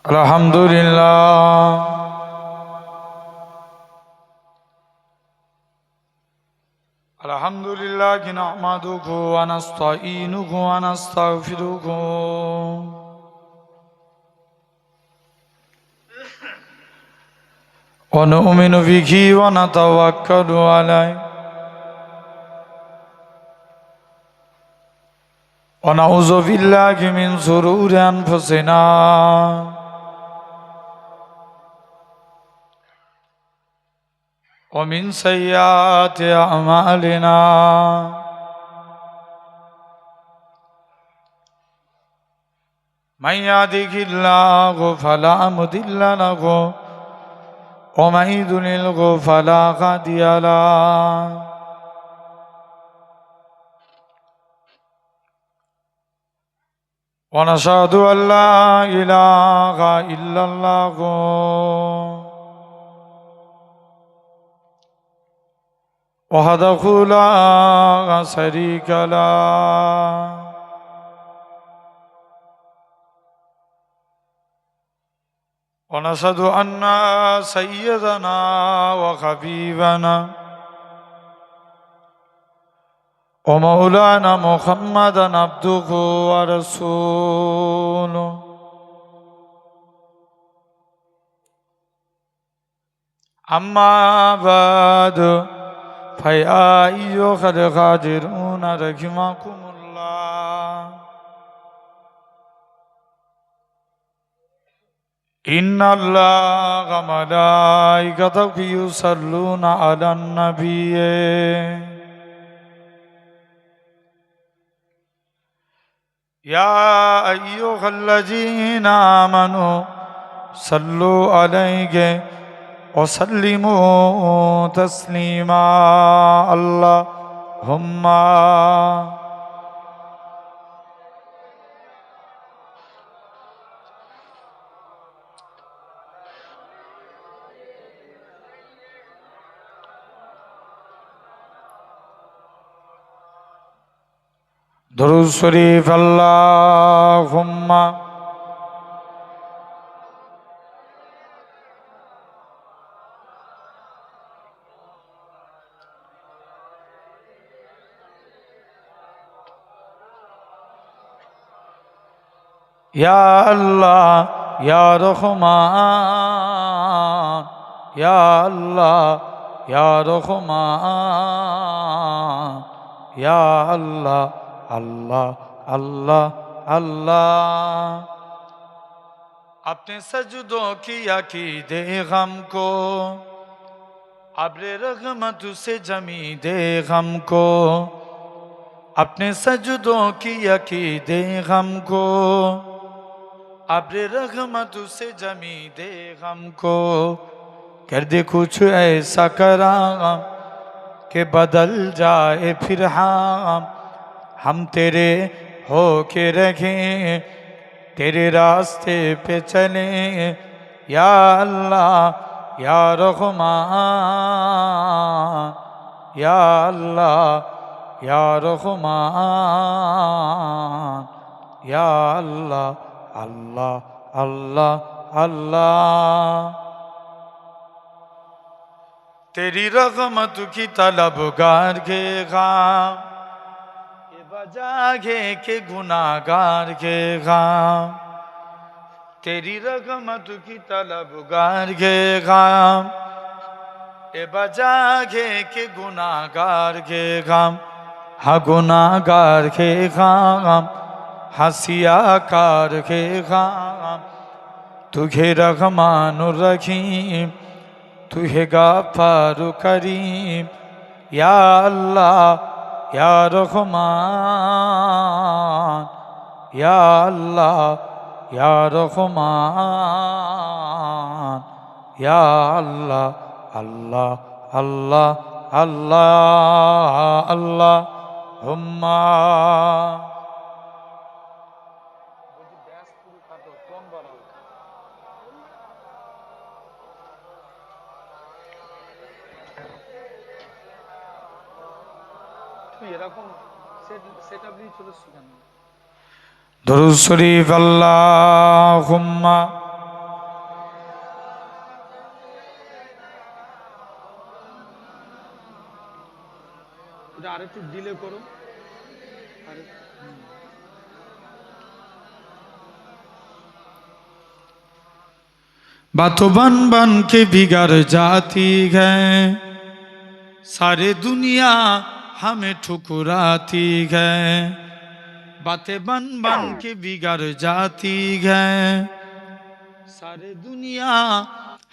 Alhamdulillah. Alhamdulillah nahmaduhu wa nasta'inuhu wa nastaghfiruhu wa nu'minu bihi wa natawakkalu alayhi wa na'udzu billahi min shururi anfusina ومن سيئات أعمالنا من يهده الله فلا مضل له ومن يضلل فلا هادي له ونشهد أن لا إله إلا الله وحده لا شريك له ونشهد أن سيدنا وحبيبنا ومولانا محمدا عبده ورسوله أما بعد فيا أيها الحاضرون رحمكم الله إن الله وملائكته يصلون على النبي يا أيها الذين آمنوا صلوا عليه وسلموا تسليما اللهم درود شريف اللهم يا الله يا رحمن يا الله يا رحمن يا الله اللہ اللہ اللہ اپنے سجدوں کی عقیدے غم کو ابر رحمت سے جمی دے غم کو اپنے سجدوں کی عقیدے غم کو ابر رحمت سے جمی دے غم کو کر دے کچھ ایسا کرام کہ بدل جائے پھر ہم تیرے ہو کے رکھیں تیرے راستے پہ چلیں یا اللہ یا رحمان یا اللہ یا رحمان یا اللہ اللہ اللہ اللہ تیری رحمت کی طلبگار کے غام بجاگے کے گناہگار کے غام تیری رحمت کی طلبگار کے غام اے بجاگے کے گناہگار کے غام ہاں گناہگار کے غام ہاں سیاکار کے غام تجھے رحمان الرحیم تجھے غفار کریم یا اللہ یا رحمان یا اللہ یا رحمان یا اللہ اللہ اللہ اللہ اللہم درود شریف اللہم এটা আরেকটু delay করো। बातों बन बन के बिगड़ जाती है, सारे दुनिया हमें ठुकराती है। बातें बन बन के बिगड़ जाती है, सारे दुनिया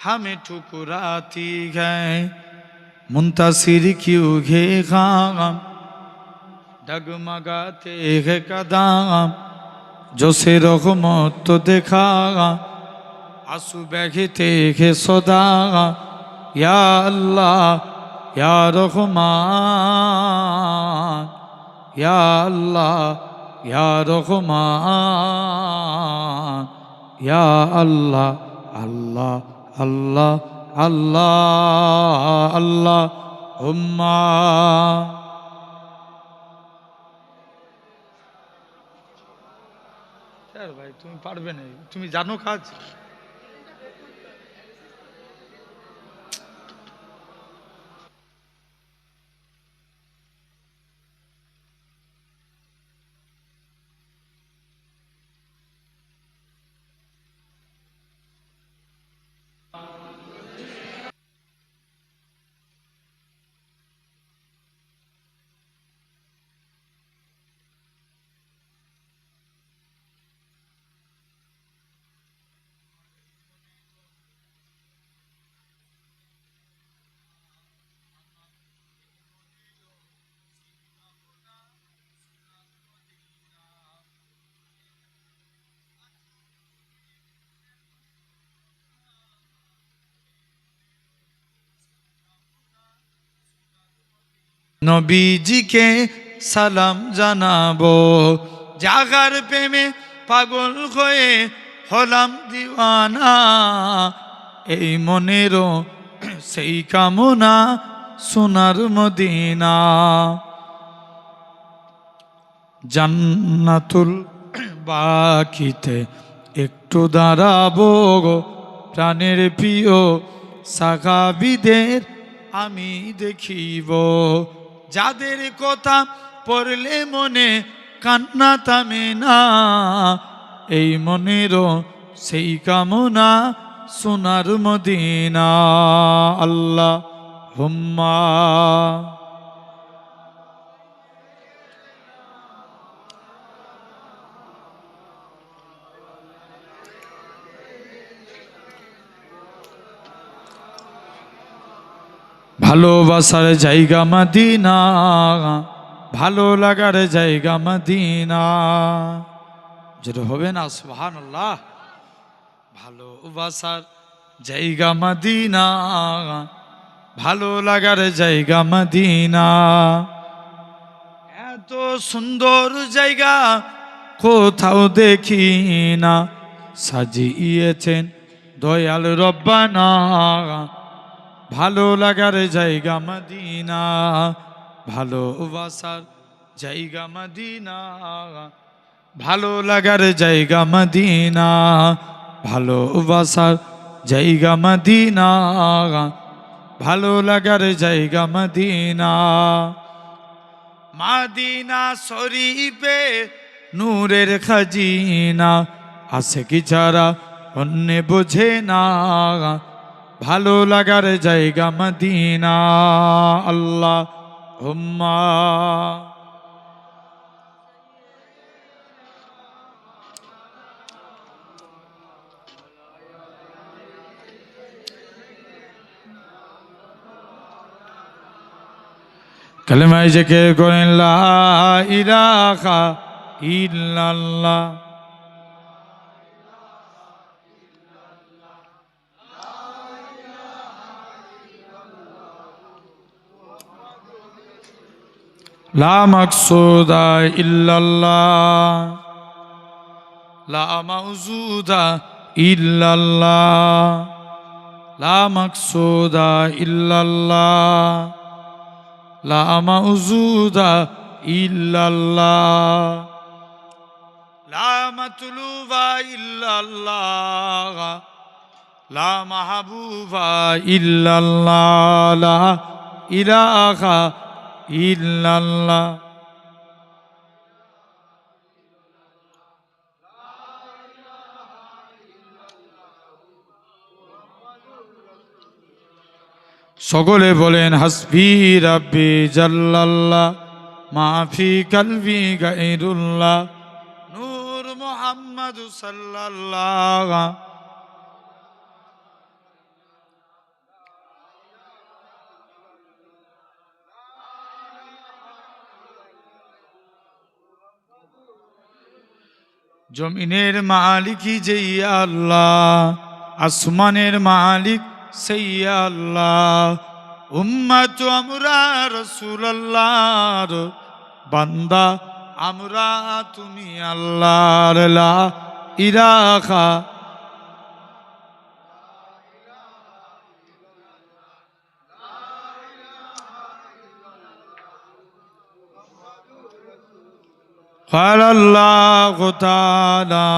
हमें ठुकराती है। मुंतसिर क्यों घे खाम डगमगाते हैं कदम, जो से रहमत तो देखा आंसू बहते हैं सदा। या अल्लाह या रहमान, या अल्लाह या रहमान, या अल्लाह अल्लाह अल्लाह अल्लाह अल्लाह हुम्मा। স্যার ভাই তুমি পারবে না, তুমি জানো কাজ। নবীজিকে সালাম জানাবো, জাগার প্রেমে পাগল হয়ে হলাম দিওয়ানা। এই মনেরও সেই কামনা সোনার মদিনা। জান্নাতুল বাকিতে একটু দাঁড়াবো গো, প্রাণের প্রিয় সাহাবীদের আমি দেখিব। যাদের কথা পড়লে মনে কান্না থামে না, এই মনেরও সেই কামনা সোনার মদিনা। আল্লাহ হুম্মা। ভালোবাসার জায়গা মদিনা, ভালো লাগার জায়গা মদিনা। যেটা হবে না সুবহানাল্লাহ। ভালোবাসার জায়গা মদিনা, ভালো লাগার জায়গা মদিনা। এত সুন্দর জায়গা কোথাও দেখি না, সাজিয়েছেন দয়াল রব্বানা। ভালো লাগার জায়গা মদিনা, ভালোবাসার জায়গা মদিনা, ভালো লাগার জায়গা মদিনা, ভালোবাসার জায়গা মদিনা, ভালো লাগার জায়গা মদিনা। মদিনা শরীফে নূরের খাজিনা, আছে কি ছাড়া অন্য বোঝে না। ভালো লাগার জায়গা মদিনা। আল্লাহ হুম্মা। কালেমায় জিকির করেন লা ইলাহা ইল্লাল্লাহ। লা মাকসুদা ইল্লাল্লাহ, লা মাউজুদা ইল্লাল্লাহ, লা মাকসুদা ইল্লাল্লাহ, লা মাউজুদা ইল্লাল্লাহ, লা মাতলুবা ইল্লাল্লাহ, লা মাহবুবা ইল্লাল্লাহ, লা ইলাহা ইল্লাল্লাহ সকলে বলেন হাসবি রাব্বি জাল্লাল্লাহ মাফি কলবি গায়রুল্লাহ নূর মুহাম্মদ সাল্লাল্লাহ জমিনের মালিক যেই আল্লাহ আসমানের মালিক সেই আল্লাহ উম্মত আমরা রাসূলুল্লাহর বান্দা আমরা তুমি আল্লাহর লা ইলাহা قال الله تعالى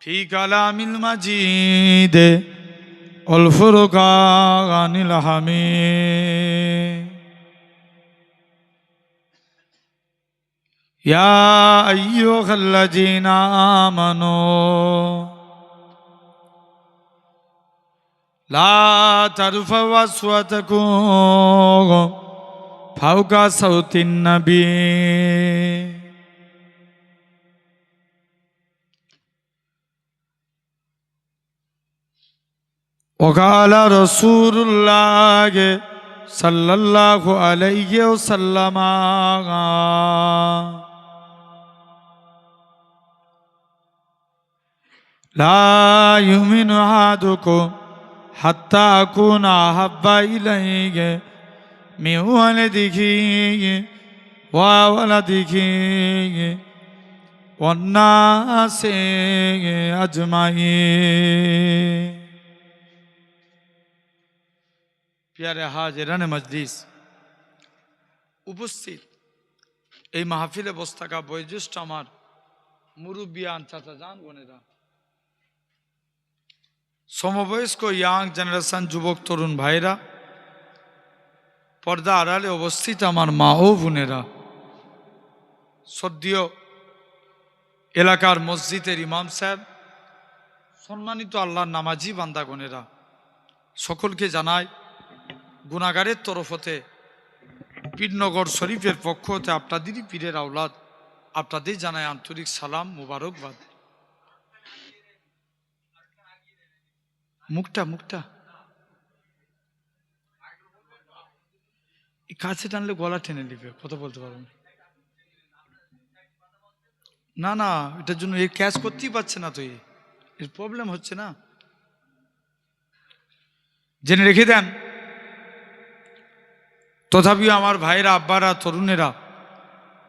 في كلام المجيد والفرقان الحميد يا أيها الذين آمنوا لا ترفعوا أصواتكم فوق صوت النبي وقال رسول الله صلى الله عليه وسلم لا يؤمن أحدكم حتى أكون أحب إليه من والده وولده والناس أجمعين প্যারে হাজিরানে মজলিস উপস্থিত এই মাহফিলে বসে থাকা বয়োজ্যেষ্ঠ আমার মুরব্বিয়ান চাচা জান বোনেরা সমবয়স্ক ইয়াং জেনারেশন যুবক তরুণ ভাইরা পর্দা আড়ালে অবস্থিত আমার মা ও বোনেরা সদ্য এলাকার মসজিদের ইমাম সাহেব সম্মানিত আল্লাহর নামাজি বান্দাগণেরা সকলকে জানায় গুনাহগারের তরফ হতে পীরনগর শরীফের পক্ষ হতে আপনাদেরই পীরের আওলাদ আপনাদের জানায় আন্তরিক সালাম মুবারকবাদ মুখটা কাছে টানলে গলা টেনে নিবে কথা বলতে পারবেন না এটার জন্য এর ক্যাচ করতেই পারছে না তো এর প্রবলেম হচ্ছে না জেনে রেখে দেন তথাপিও আমার ভাইরা আব্বারা তরুণেরা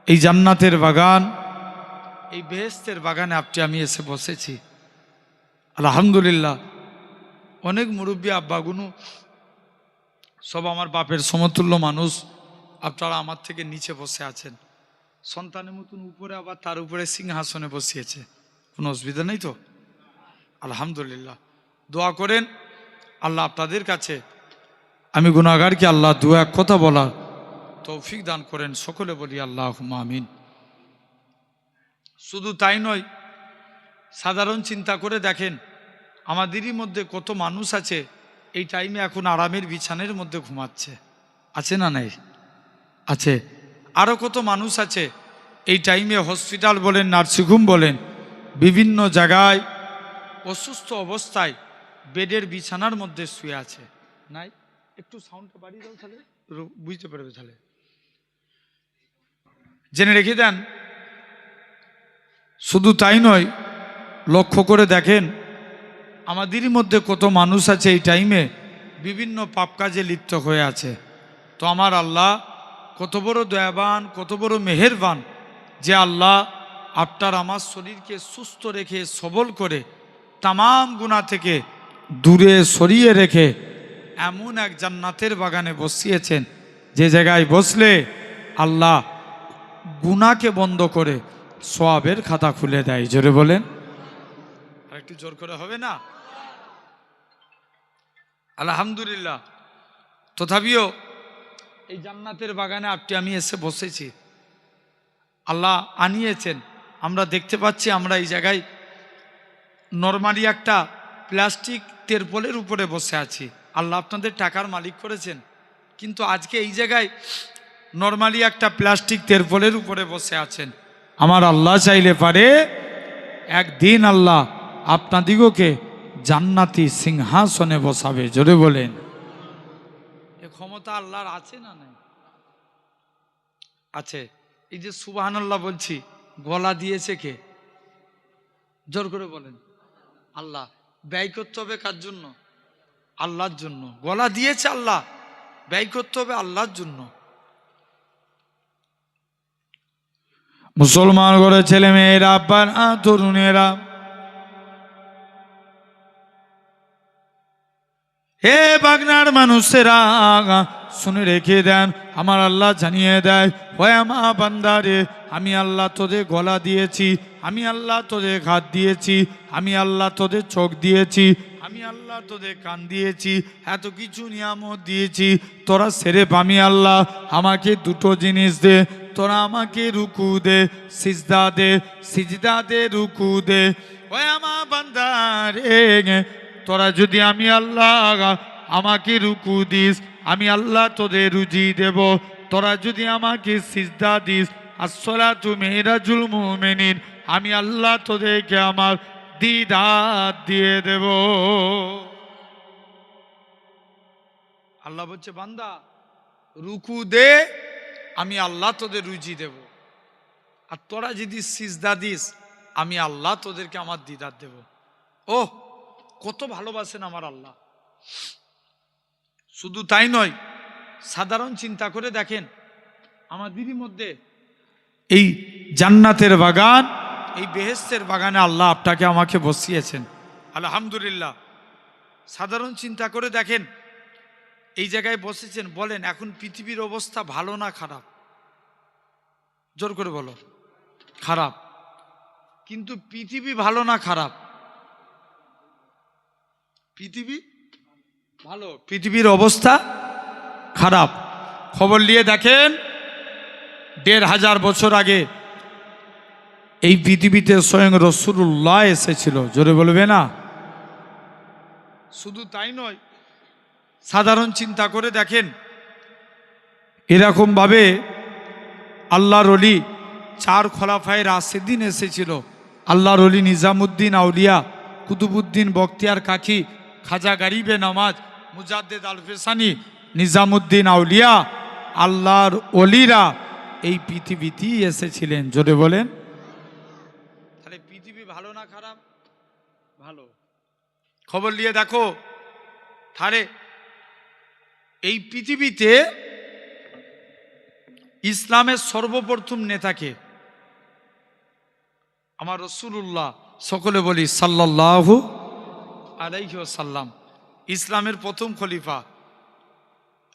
এই জান্নাতের বাগান এই বেহেশতের বাগানে আমি এসে বসেছি আলহামদুলিল্লাহ অনেক মুরব্বী আব্বাগুনু সব আমার বাপের সমতুল্য মানুষ আপনারা আমার থেকে নিচে বসে আছেন সন্তানের মতন উপরে আবার তার উপরে সিংহাসনে বসিয়েছে কোনো অসুবিধা নেই তো আলহামদুলিল্লাহ দোয়া করেন আল্লাহ আপনাদের কাছে আমি গুনাহগারকে আল্লাহ দু এক কথা বলার তৌফিক দান করেন সকলে বলি আল্লাহুম্মা আমিন শুধু তাই নয় সাধারণ চিন্তা করে দেখেন আমাদেরই মধ্যে কত মানুষ আছে এই টাইমে এখন আরামের বিছানের মধ্যে ঘুমাচ্ছে আছে না নাই আছে আরও কত মানুষ আছে এই টাইমে হসপিটাল বলেন নার্সিংহোম বলেন বিভিন্ন জায়গায় অসুস্থ অবস্থায় বেডের বিছানার মধ্যে শুয়ে আছে নাই একটু সাউন্ডটা বাড়িয়ে দাও তাহলে বুঝতে পারবে তাহলে জেনে রেখে দেন শুধু তাই নয় লক্ষ্য করে দেখেন আমাদেরই মধ্যে কত মানুষ আছে এই টাইমে বিভিন্ন পাপ কাজে লিপ্ত হয়ে আছে তো আমার আল্লাহ কত বড় দয়াবান কত বড় মেহেরবান যে আল্লাহ আপনার আমার শরীরকে সুস্থ রেখে সবল করে তামাম গুনাহ থেকে দূরে সরিয়ে রেখে এমন এক জান্নাতের বাগানে বসিয়েছেন যে জায়গায় বসলে আল্লাহ গুনাহকে বন্ধ করে সওয়াবের খাতা খুলে দেয় জোরে বলেন আর একটু জোর করে হবে না আলহামদুলিল্লাহ তথাপিও এই জান্নাতের বাগানে আপনি আমি এসে বসেছি, আল্লাহ আনিয়েছেন। আমরা দেখতে পাচ্ছি আমরা এই জায়গায় নরমালি একটা প্লাস্টিক তেরপলের উপরে বসে আছি। আল্লাহ আপনাদের টাকার মালিক করেছেন, কিন্তু আজকে এই জায়গায় নরমালি একটা প্লাস্টিক তেরপলের উপরে বসে আছেন। আমার আল্লাহ চাইলে পারে একদিন আল্লাহ আপনাদিগকে জান্নাতি সিংহাসনে বসাবে। জোরে বলেন, এ ক্ষমতা আল্লাহর আছে না নাই? আছে। এই যে সুবহানাল্লাহ বলছি, গলা দিয়েছে কে? জোর করে বলেন। আল্লাহ। ব্যয় করতে হবে কার জন্য? আল্লাহর জন্য। গলা দিয়েছে আল্লাহ, ব্যয় করতে হবে আল্লাহর জন্য। মুসলমান করে ছেলে মেয়েরা, আব্বারা, তরুণেরা, হে বাগনার মানুষেরা, শুনে রেখে দেন, আমার আল্লাহ জানিয়ে দেয়, হয় আমার বান্দারে, আমি আল্লাহ তোদের গলা দিয়েছি, আমি আল্লাহ তোদের হাত দিয়েছি, আমি আল্লাহ তোদের চোখ দিয়েছি, আমি আল্লাহ তোদের কান দিয়েছি, এত কিছু নিয়ামত দিয়েছি। তোরা সেরেফ আমি আল্লাহ আমাকে দুটো জিনিস দে, তোরা আমাকে রুকু দে, সিজদা দে, সিজদা দে, রুকু দে। ওই আমার বান্দারে, তোরা যদি আমি আল্লাহ আমাকে রুকু দিস, আমি আল্লাহ তোদের রুজি দেব। তোরা যদি আমাকে সিজদা দিস, আসসালাতু মিরাজুল মুমিনিন, আমি আল্লাহ তোদেরকে আমার দিদার দিয়ে দেব। আল্লাহ বলছে, বান্দা রুকু দে, আমি আল্লাহ তোদের রুজি দেব। আর তোরা যদি সিজদা দিস, আমি আল্লাহ তোদেরকে আমার দিদার দেব। ওহ, কত ভালোবাসেন আমার আল্লাহ। শুধু তাই নয়, সাধারণ চিন্তা করে দেখেন, আমাদেরই মধ্যে এই জান্নাতের বাগান, এই বেহেশতের বাগানে আল্লাহ আপনাকে আমাকে বসিয়েছেন, আলহামদুলিল্লাহ। সাধারণ চিন্তা করে দেখেন, এই জায়গায় বসেছেন। বলেন এখন পৃথিবীর অবস্থা ভালো না খারাপ? জোর করে বলো। খারাপ। কিন্তু পৃথিবী ভালো না খারাপ? পৃথিবী ভালো, পৃথিবীর অবস্থা খারাপ। খবর নিয়ে দেখেন, ১৫০০ বছর আগে এই পৃথিবীতে স্বয়ং রাসূলুল্লাহ এসেছিল। জোরে বলবে না? শুধু তাই নয়, সাধারণ চিন্তা করে দেখেন, এরকম ভাবে আল্লাহর ওলি 4 খোলাফায়ে রাশেদিন এসেছিল। আল্লাহর ওলি নিজামুদ্দিন আউলিয়া, কুতুবুদ্দিন বখতিয়ার কাকি, খাজা গরিবে নওয়াজ, মুজাদ্দেদ আল-ফেসানি, নিজামুদ্দিন আউলিয়া, আল্লাহর ওলিরা এই পৃথিবীতেই এসেছিলেন। জোরে বলেন। তাহলে পৃথিবী ভালো না খারাপ? ভালো। খবর নিয়ে দেখো, তাহলে এই পৃথিবীতে ইসলামের সর্বপ্রথম নেতাকে? আমার রাসূলুল্লাহ। সকলে বলি সাল্লাল্লাহু আলাইহি ওয়াসাল্লাম। ইসলামের প্রথম খলিফা,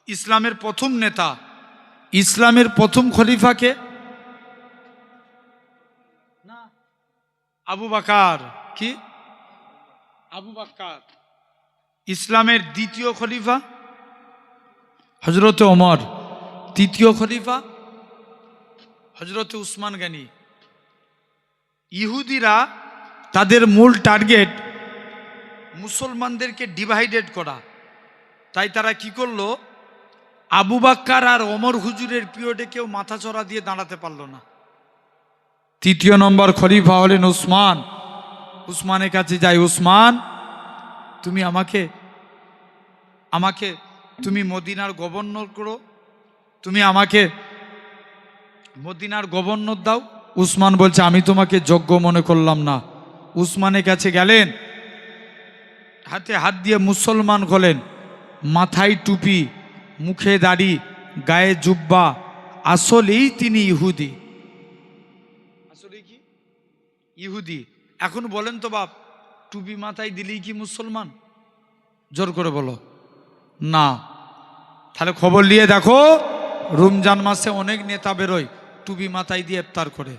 ইসলামের প্রথম নেতা, ইসলামের প্রথম খলিফাকে? না, আবু বকর। কি? আবু বকর। ইসলামের দ্বিতীয় খলিফা হযরত ওমর। তৃতীয় খলিফা হযরত উসমান গনি। ইহুদিরা তাদের মূল টার্গেট মুসলমানদেরকে ডিভাইডেড করা। তাই তারা কি করলো, আবু বকর আর ওমর হুজুরের পিরিয়ডে কেউ মাথা চড়া দিয়ে দাঁড়াতে পারলো না। তৃতীয় নম্বর খলিফা হলেন উসমান। উসমানের কাছে যাই, উসমান তুমি আমাকে তুমি মদিনার গভর্নর করো, তুমি আমাকে মদিনার গভর্নর দাও। উসমান বলছে, আমি তোমাকে যোগ্য মনে করলাম না। উসমানের কাছে গেলেন, হাতে হাত দিয়ে মুসলমান হলেন, মাথায় টুপি, মুখে দাড়ি, গায়ে জুব্বা। আসলেই তিনি ইহুদি। আসলে কি ইহুদি? এখন বলেন তো বাপ, টুপি মাথায় দিলেই কি মুসলমান? জোর করে বলো না। তাহলে খবর নিয়ে দেখো, রমজান মাসে অনেক নেতা বেরোয় টুপি মাথায় দিয়ে ইফতার করে।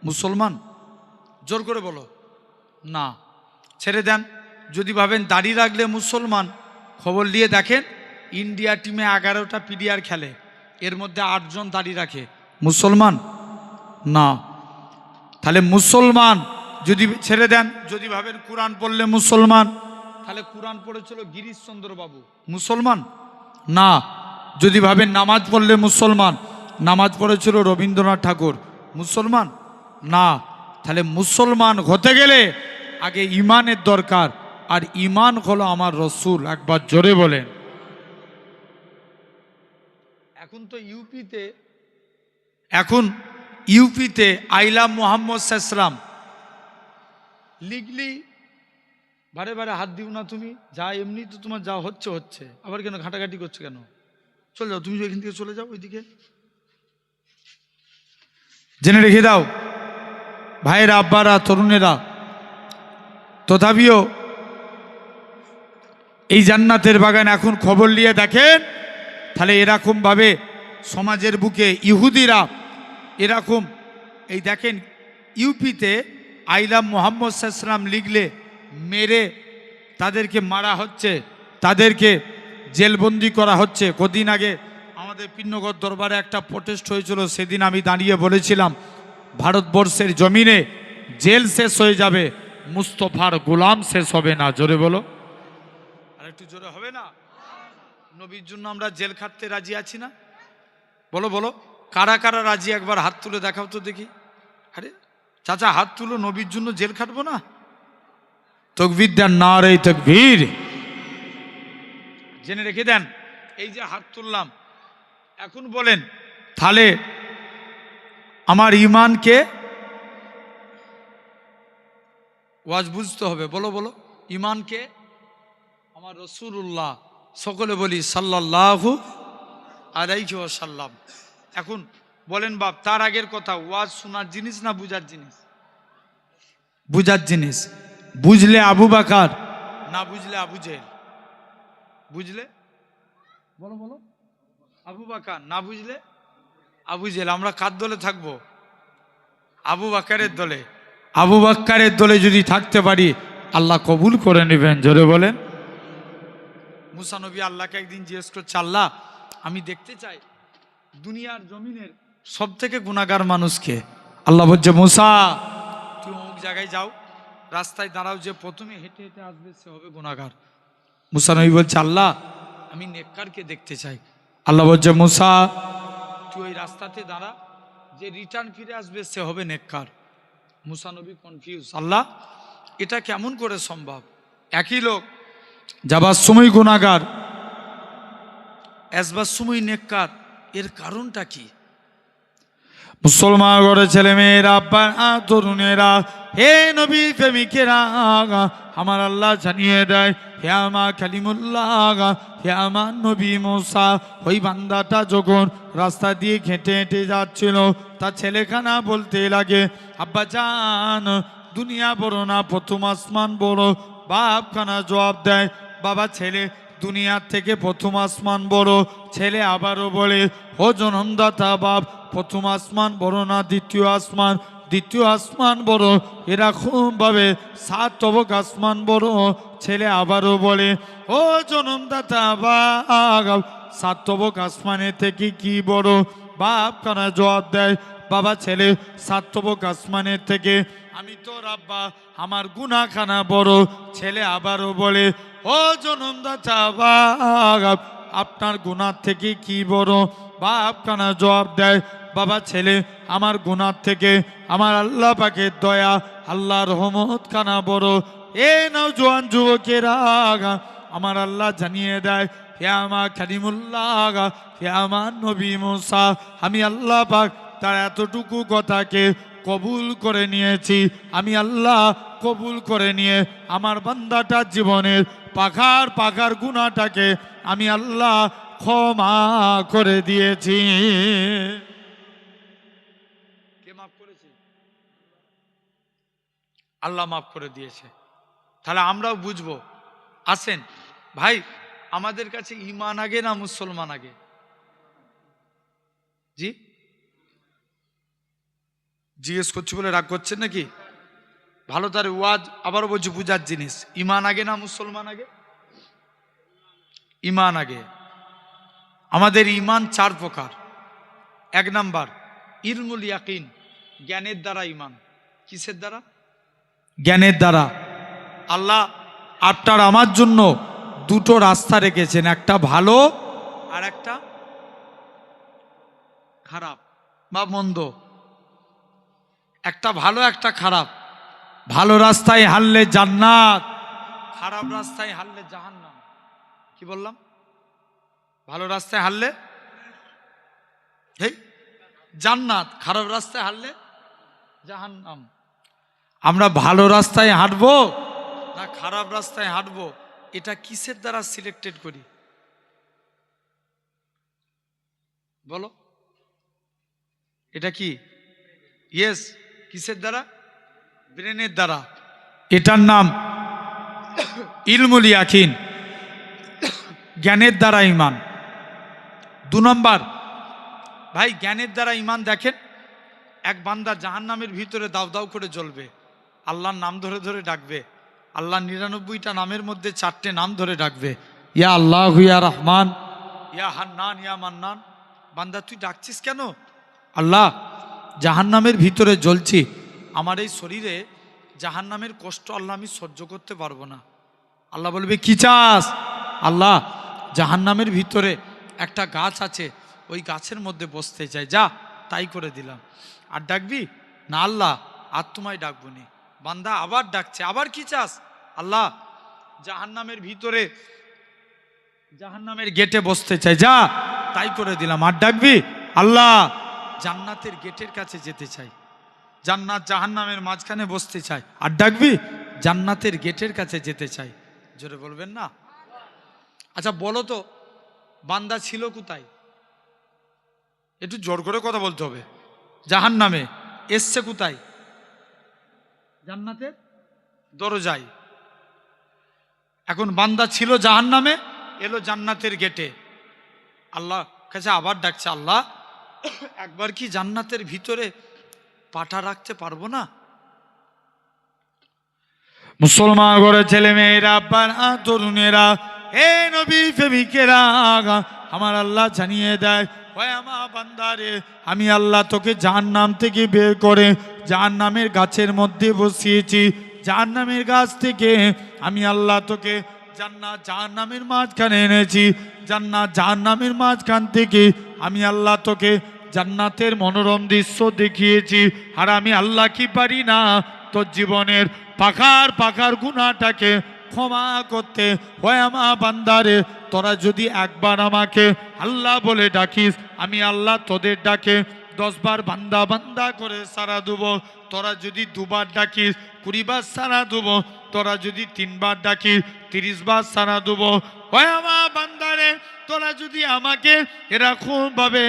মুসলমান? জোর করে বলো না। ছেড়ে দেন। যদি ভাবেন দাড়ি রাখলে মুসলমান, খবর নিয়ে দেখেন ইন্ডিয়া টিমে 11টা প্লেয়ার খেলে, এর মধ্যে 8 জন দাড়ি রাখে, মুসলমান না। তাহলে মুসলমান যদি ছেড়ে দেন, যদি ভাবেন কোরআন পড়লে মুসলমান, তাহলে কোরআন পড়েছিল গিরিশচন্দ্র বাবু, মুসলমান না। যদি ভাবেন নামাজ পড়লে মুসলমান, নামাজ পড়েছিল রবীন্দ্রনাথ ঠাকুর, মুসলমান না। তাহলে মুসলমান হতে গেলে আগে ইমানের দরকার, আর ইমান হলো আমার রসুল। একবার জোরে বলেন। এখন ইউপিতে আইলাম মোহাম্মদ সাল্লাম লিখলি, বারে বারে হাত দিও না তুমি, যা এমনি তো তোমার যা হচ্ছে হচ্ছে, আবার কেন ঘাটাঘাটি করছো কেন? চলে যাও, তুমি এখান থেকে চলে যাও ওইদিকে। জেনে রেখে দাও ভাইয়েরা, আব্বারা, তরুণেরা, তথাপিও এই জান্নাতের বাগান এখন খবর নিয়ে দেখেন, তাহলে এরকমভাবে সমাজের বুকে ইহুদিরা এরকম, এই দেখেন ইউপিতে আইলাম মোহাম্মদ সাল্লাম লিখলে মেরে তাদেরকে মারা হচ্ছে, তাদেরকে জেলবন্দি করা হচ্ছে। কদিন আগে আমাদের পিন্নগর দরবারে একটা প্রোটেস্ট হয়েছিল, সেদিন আমি দাঁড়িয়ে বলেছিলাম ভারতবর্ষের জমিনে জেল শেষ হয়ে যাবে, মুস্তফার গোলাম শেষ হবে না। জোরে বলো, আর একটু জোরে হবে না? নবীর জন্য আমরা জেল খাটতে রাজি আছি না? বলো বলো, কারা কারা রাজি? একবার হাত তুলে দেখাও তো দেখি। আরে চাচা হাত তুলো, নবীর জন্য জেল খাটবো না? তকবীর দেন, নারে তকবীর। জেনে রেখে দেন, এই যে হাত তুললাম, এখন বলেন তাহলে আমার ইমানকে ওয়াজ বুঝতে হবে। বলো বলো, ইমানকে আমার রাসূলুল্লাহ, সকলে বলি সাল্লাল্লাহু আলাইহি ওয়াসাল্লাম। এখন বলেন বাপ, তার আগের কথা, ওয়াজ শোনার জিনিস না বুঝার জিনিস? বুঝার জিনিস। বুঝলে আবু বকর, না বুঝলে আবু জেহেল। বুঝলে বলো বলো, আবু বকর, না বুঝলে আবু জেহেল। আমরা কার দলে থাকবো? আবু বকরের দলে। আবু বকরের দলে যদি থাকতে পারি, আল্লাহ কবুল করে নেবেন। জোরে বলেন। মুসা নবী আল্লাহকে একদিন জিজ্ঞেস করছে, আল্লাহ আমি দেখতে চাই দুনিয়ার জমিনের সব থেকে গুনাহগার মানুষকে। আল্লাহ বলছে, মুসা তুই অমুক জায়গায় যাও, রাস্তায় দাঁড়াও, যে প্রথমে হেঁটে হেঁটে আসবে সে হবে গুনাহগার। মুসা নবী বলছে, আল্লাহ আমি নেককারকে দেখতে চাই। আল্লাহ বলছে, মুসা তুই ওই রাস্তাতে দাঁড়া, যে রিটার্ন ফিরে আসবে সে হবে নেককার। মুসা নবী কনফিউজ, আল্লাহ এটা কেমন করে সম্ভব? একই লোক যাবার সময় গুনাহগার, আসবার সময় নেককার, এর কারণটা কি? মুসলমান ঘরে ছেলে মেয়েরা, আব্বা তরুণেরা, হে নবী প্রেমিকেরা, আমার আল্লাহ জানিয়ে দেয়, হে আমার কালিমুল্লাহ, হে আমার নবী মুসা, ওই বান্দাটা যখন রাস্তা দিয়ে হেঁটে হেঁটে যাচ্ছিল, তার ছেলেখানা বলতে লাগে, আব্বা জান দুনিয়া বড় না প্রথম আসমান বড়। বাপখানা জবাব দেয়, বাবা ছেলে দুনিয়ার থেকে প্রথম আসমান বড়। ছেলে আবারও বলে, ও জনমদাতা বাপ, প্রথম আসমান বড় না দ্বিতীয় আসমান? দ্বিতীয় আসমান বড়। এরকম ভাবে 7 তবক আসমান বড়। ছেলে আবারও বলে, ও জনমদাতা বাপ, 7 তবক আসমানের থেকে কি বড়? বাপ কানা জবাব দেয়, বাবা ছেলে 7 তবক আসমানের থেকে আমি তো রাব্বা আমার গুনাহখানা বড়। ছেলে আবারও বলে, ও জনমদাতা বাপ, আপনার গুনাহ থেকে কি বড়? বাপ কানা জবাব দেয়, বাবা ছেলে আমার গুনাহ থেকে আমার আল্লাহ পাকের দয়া, আল্লাহর রহমত কানা বড়। এ নওজোয়ান যুবকেরা, আমার আল্লাহ জানিয়ে দেয়, হে আমার কালিমুল্লাহ, হে আমার নবী মুসা, আমি আল্লাহ পাক তার এতটুকু কথাকে কবুল করে নিয়েছি। আমি আল্লাহ কবুল করে নিয়ে আমার বান্দাটার জীবনের পাখার পাখার গুনাহটাকে আমি আল্লাহ ক্ষমা করে দিয়েছি। কে মাফ করেছে? আল্লাহ মাফ করে দিয়েছে। তাহলে আমরাও বুঝবো। আসেন ভাই, আমাদের কাছে ঈমান আগে না মুসলমান আগে? জি জিজ্ঞেস করছি বলে রাগ করছেন নাকি? ভালো, তার ওয়াজ আবারও বলছি বুঝার জিনিস। ঈমান আগে না মুসলমান আগে? ঈমান আগে। আমাদের ইমান 4 প্রকার। 1 নাম্বার ইলমুল ইয়াকিন, জ্ঞানের দ্বারা ইমান। কিসের দ্বারা? জ্ঞানের দ্বারা। আল্লাহ আপনার আমার জন্য 2টো রাস্তা রেখেছেন, একটা ভালো আর একটা খারাপ বা মন্দ, একটা ভালো একটা খারাপ। ভালো রাস্তায় হারলে জান্নাত, খারাপ রাস্তায় হারলে জাহান্নাম। কি বললাম? ভালো রাস্তায় হারলে জান্নাত, খারাপ রাস্তায় হারলে জাহান্নাম। আমরা ভালো রাস্তায় হাঁটবো না খারাপ রাস্তায় হাঁটবো, এটা কিসের দ্বারা সিলেক্টেড করি বলো? এটা কি? ইয়েস, কিসের দ্বারা? ব্রেনের দ্বারা। এটার নাম ইলমুল ইয়াকিন, জ্ঞানের দ্বারা ইমান। 2 নম্বর ভাই, জ্ঞানের দ্বারা ইমান। দেখেন, এক বান্দা জাহান্নামের ভিতরে দাউ দাউ করে জ্বলবে, আল্লাহর নাম ধরে ধরে ডাকবে। আল্লাহ 99টা নামের মধ্যে 4টে নাম ধরে ডাকবে, ইয়া আল্লাহ, ইয়া রহমান, ইয়া হান্নান, ইয়া মান্নান। বান্দা তুই ডাকছিস কেন? আল্লাহ জাহান্নামের ভিতরে জ্বলছি, আমার এই শরীরে জাহান্নামের কষ্ট আল্লাহ আমি সহ্য করতে পারবো না। আল্লাহ বলবে কি চাস? আল্লাহ জাহান্নামের ভিতরে একটা গাছ আছে, ওই গাছের মধ্যে বসতে চাই, যা তাই করে দিলাম। আর ডাকবি না? আল্লাহ আর তোমায় ডাকবো নি। বান্দা আবার ডাকছে, আবার কি চাস? আল্লাহ জাহান্নামের ভিতরে জাহান্নামের গেটে বসতে চাই, যা তাই করে দিলাম। আর ডাকবি? আল্লাহ জান্নাতের গেটের কাছে যেতে চাই, জান্নাত জাহান্নামের মাঝখানে বসতে চাই। আর ডাকবি? জান্নাতের গেটের কাছে যেতে চাই। জোরে বলবেন না? আচ্ছা বলো তো, বান্দা ছিল কোথায়? একটু জোর করে কথা বলতে হবে। জাহান্নামে। এসছে কোথায়? জান্নাতের দরজায়। এখন বান্দা ছিল জাহান্নামে, এলো জান্নাতের গেটে। আল্লাহ কাছে আবার ডাকছে, আল্লাহ একবার কি জান্নাতের ভিতরে পাটা রাখতে পারবো না? মুসলমান ঘরে ছেলে মেয়েরা, আব্বারা, তরুণেরা, এ নবী প্রেমিকেরা, আমার আল্লাহ জানিয়ে দেয়, ওই আমার বান্দারে, আমি আল্লাহ তোকে জাহান্নাম থেকে বের করে জাহান্নামের গাছের মধ্যে বসিয়েছি। জাহান্নামের গাছ থেকে আমি আল্লাহ তোকে জান্নাত জাহান্নামের মাঝখানে এনেছি। জান্নাত জাহান্নামের মাঝখান থেকে আমি আল্লাহ তোকে জান্নাতের মনোরম দৃশ্য দেখিয়েছি। আর আমি আল্লাহ কি পারি না তোর জীবনের পাখার পাখার গুনাহটাকে ক্ষমা করতে। হয় আমার বান্দারে, তোরা যদি একবার আমাকে আল্লাহ বলে ডাকিস, আমি আল্লাহ তোদের ডাকে 10 বার বান্দা বান্দা করে সারা দেবো। তোরা যদি 2 বার ডাকিস 20 বার সারা দেবো। তোরা যদি 3 বার ডাকিস 30 বার সারা দেবো। হয় আমার বান্দারে, তোরা যদি আমাকে এরকম ভাবে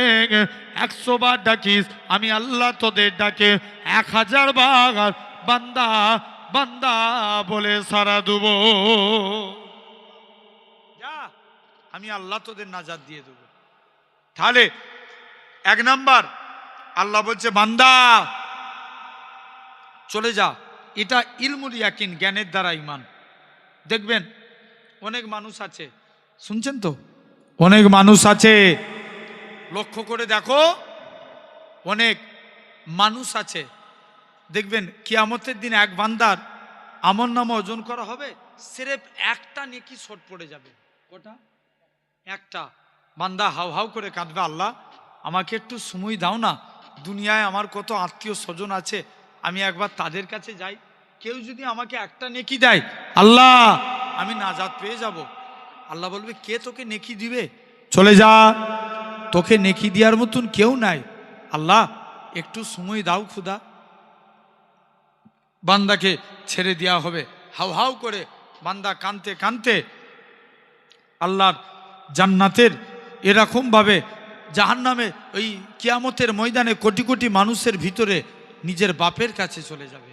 100 বার ডাকিস, আমি আল্লাহ তোদের ডাকে 1000 বার বান্দা বান্দা বলে সারা দেব। যা, আমি আল্লাহ তোদের নাজাত দিয়ে দেব। তাহলে 1 নাম্বার আল্লাহ বলছে বান্দা চলে যা। এটা ইলমুল ইয়াকিন, জ্ঞানের দ্বারা ইমান। দেখবেন অনেক মানুষ আছে, শুনছেন তো, অনেক মানুষ আছে, লক্ষ্য করে দেখো, অনেক মানুষ আছে, দেখবেন কিয়ামতের দিন এক বান্দার আমলনামা ওজন করা হবে, সিরেফ একটা নেকি শর্ট পড়ে যাবে। কটা? একটা। বান্দা হাউ হাউ করে কাঁদবে, আল্লাহ আমাকে একটু সময় দাও না, দুনিয়ায় আমার কত আত্মীয় স্বজন আছে, আমি একবার তাদের কাছে যাই, কেউ যদি আমাকে একটা নেকি দেয় আল্লাহ আমি নাজাত পেয়ে যাব। আল্লাহ বলবে কে তোকে নেকি দিবে? চলে যা, তোকে নেকি দেওয়ার মতন কেউ নাই, আল্লাহ একটু সময় দাও খুদা। বান্দাকে ছেড়ে দেওয়া হবে। হাউ হাউ করে বান্দা কানতে কানতে আল্লাহর জান্নাতের এরকম ভাবে জাহান্নামে ওই কিয়ামতের ময়দানে কোটি কোটি মানুষের ভিতরে নিজের বাপের কাছে চলে যাবে।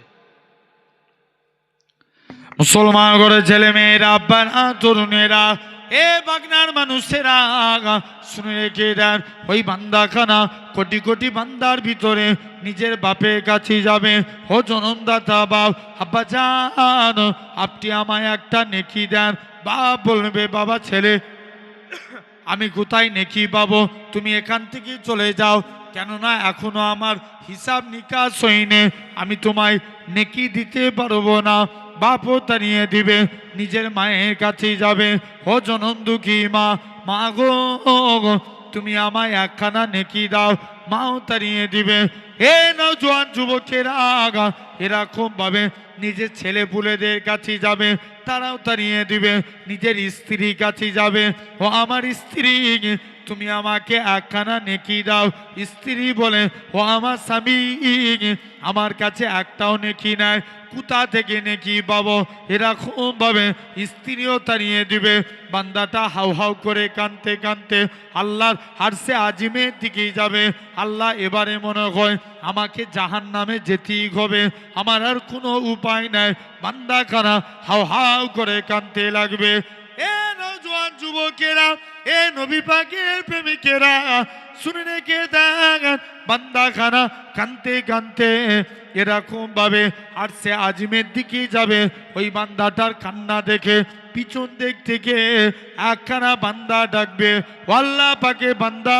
মুসলমান ঘরে ছেলে মেয়েরা, আব্বারা, তরুণেরা, এ বাগনার মানুষেরা, শুনে রেখে দেন, ওই বান্দাখানা কোটি কোটি বান্দার ভিতরে নিজের বাপের কাছে যাবে। ও জনমদাতা বাপ, আব্বা জান আপনি আমায় একটা নেকি দেন। বাপ বলবে বাবা ছেলে আমি কোথায় নেকি পাবো? তুমি এখান থেকে চলে যাও, কেননা এখনো আমার হিসাব নিকাশ হয়নি, আমি তোমায় নেকি দিতে পারবো না। বাপও তাড়িয়ে দিবে, নিজের মায়ের কাছেই যাবে, ও জনম দুঃখী মা, মা গো তুমি আমায় একখানা নেকি দাও। মাও তাড়িয়ে দিবে। এ নওজোয়ান যুবকেরা এরকম ভাবে নিজের ছেলে পুলেদের কাছে যাবে, তারাও তাড়িয়ে দিবে, নিজের স্ত্রীর কাছে যাবে, ও আমার স্ত্রী তুমি আমাকে একখানা নেকি দাও। স্ত্রী বলে, ও আমার স্বামী আমার কাছে একটাও নেকি নাই, কোথা থেকে নেকি পাবো? এরকম ভাবে স্ত্রীও তাড়িয়ে দিবে। বান্দাটা হাউ হাউ করে কানতে কানতে আল্লাহর আরশে আজিমের দিকেই যাবে। আল্লাহ এবারে মনে হয় আমাকে জাহান্নামে যেতেই হবে, আমার আর কোনো উপায় নাই। বান্দা খানা হাউ হাউ করে কানতে লাগবে। এ নওজোয়ান যুবকেরা, এ নবী পাকের প্রেমিকেরা, শুনে রেখে দেন, বান্দা খানা কানতে কানতে এরকম ভাবে আরশে আজিমের দিকে যাবে। ওই বান্দাটার কান্না দেখে পিছন দিক থেকে একখানা বান্দা ডাকবে, আল্লাহ পাকে বান্দা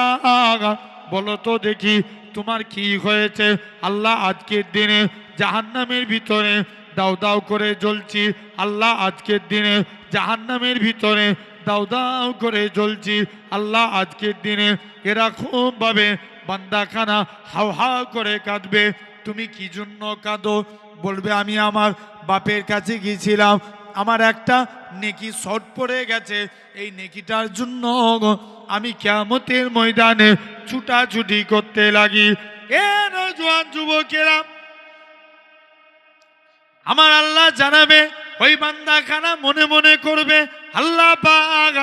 বলো তো দেখি তোমার কি হয়েছে? আল্লাহ আজকের দিনে জাহান্নামের ভিতরে দাউ দাউ করে জ্বলছি, আল্লাহ আজকের দিনে জাহান্নামের ভিতরে দাউ দাউ করে জ্বলছি, আল্লাহ আজকের দিনে। এরকম ভাবে বান্দাখানা হাউ হাউ করে কাঁদবে। তুমি কি জন্য কাঁদো? বলবে আমি আমার বাপের কাছে গিয়েছিলাম, আমার একটা নেকি শর্ট পড়ে গেছে, এই নেকিটার জন্য আমি কিয়ামতের ময়দানে ছুটাছুটি করতে লাগি। এ নওজোয়ান যুবকেরা, আমার আল্লাহ জানাবে, ওই বান্দাখানা মনে মনে করবে, আল্লাহ পাক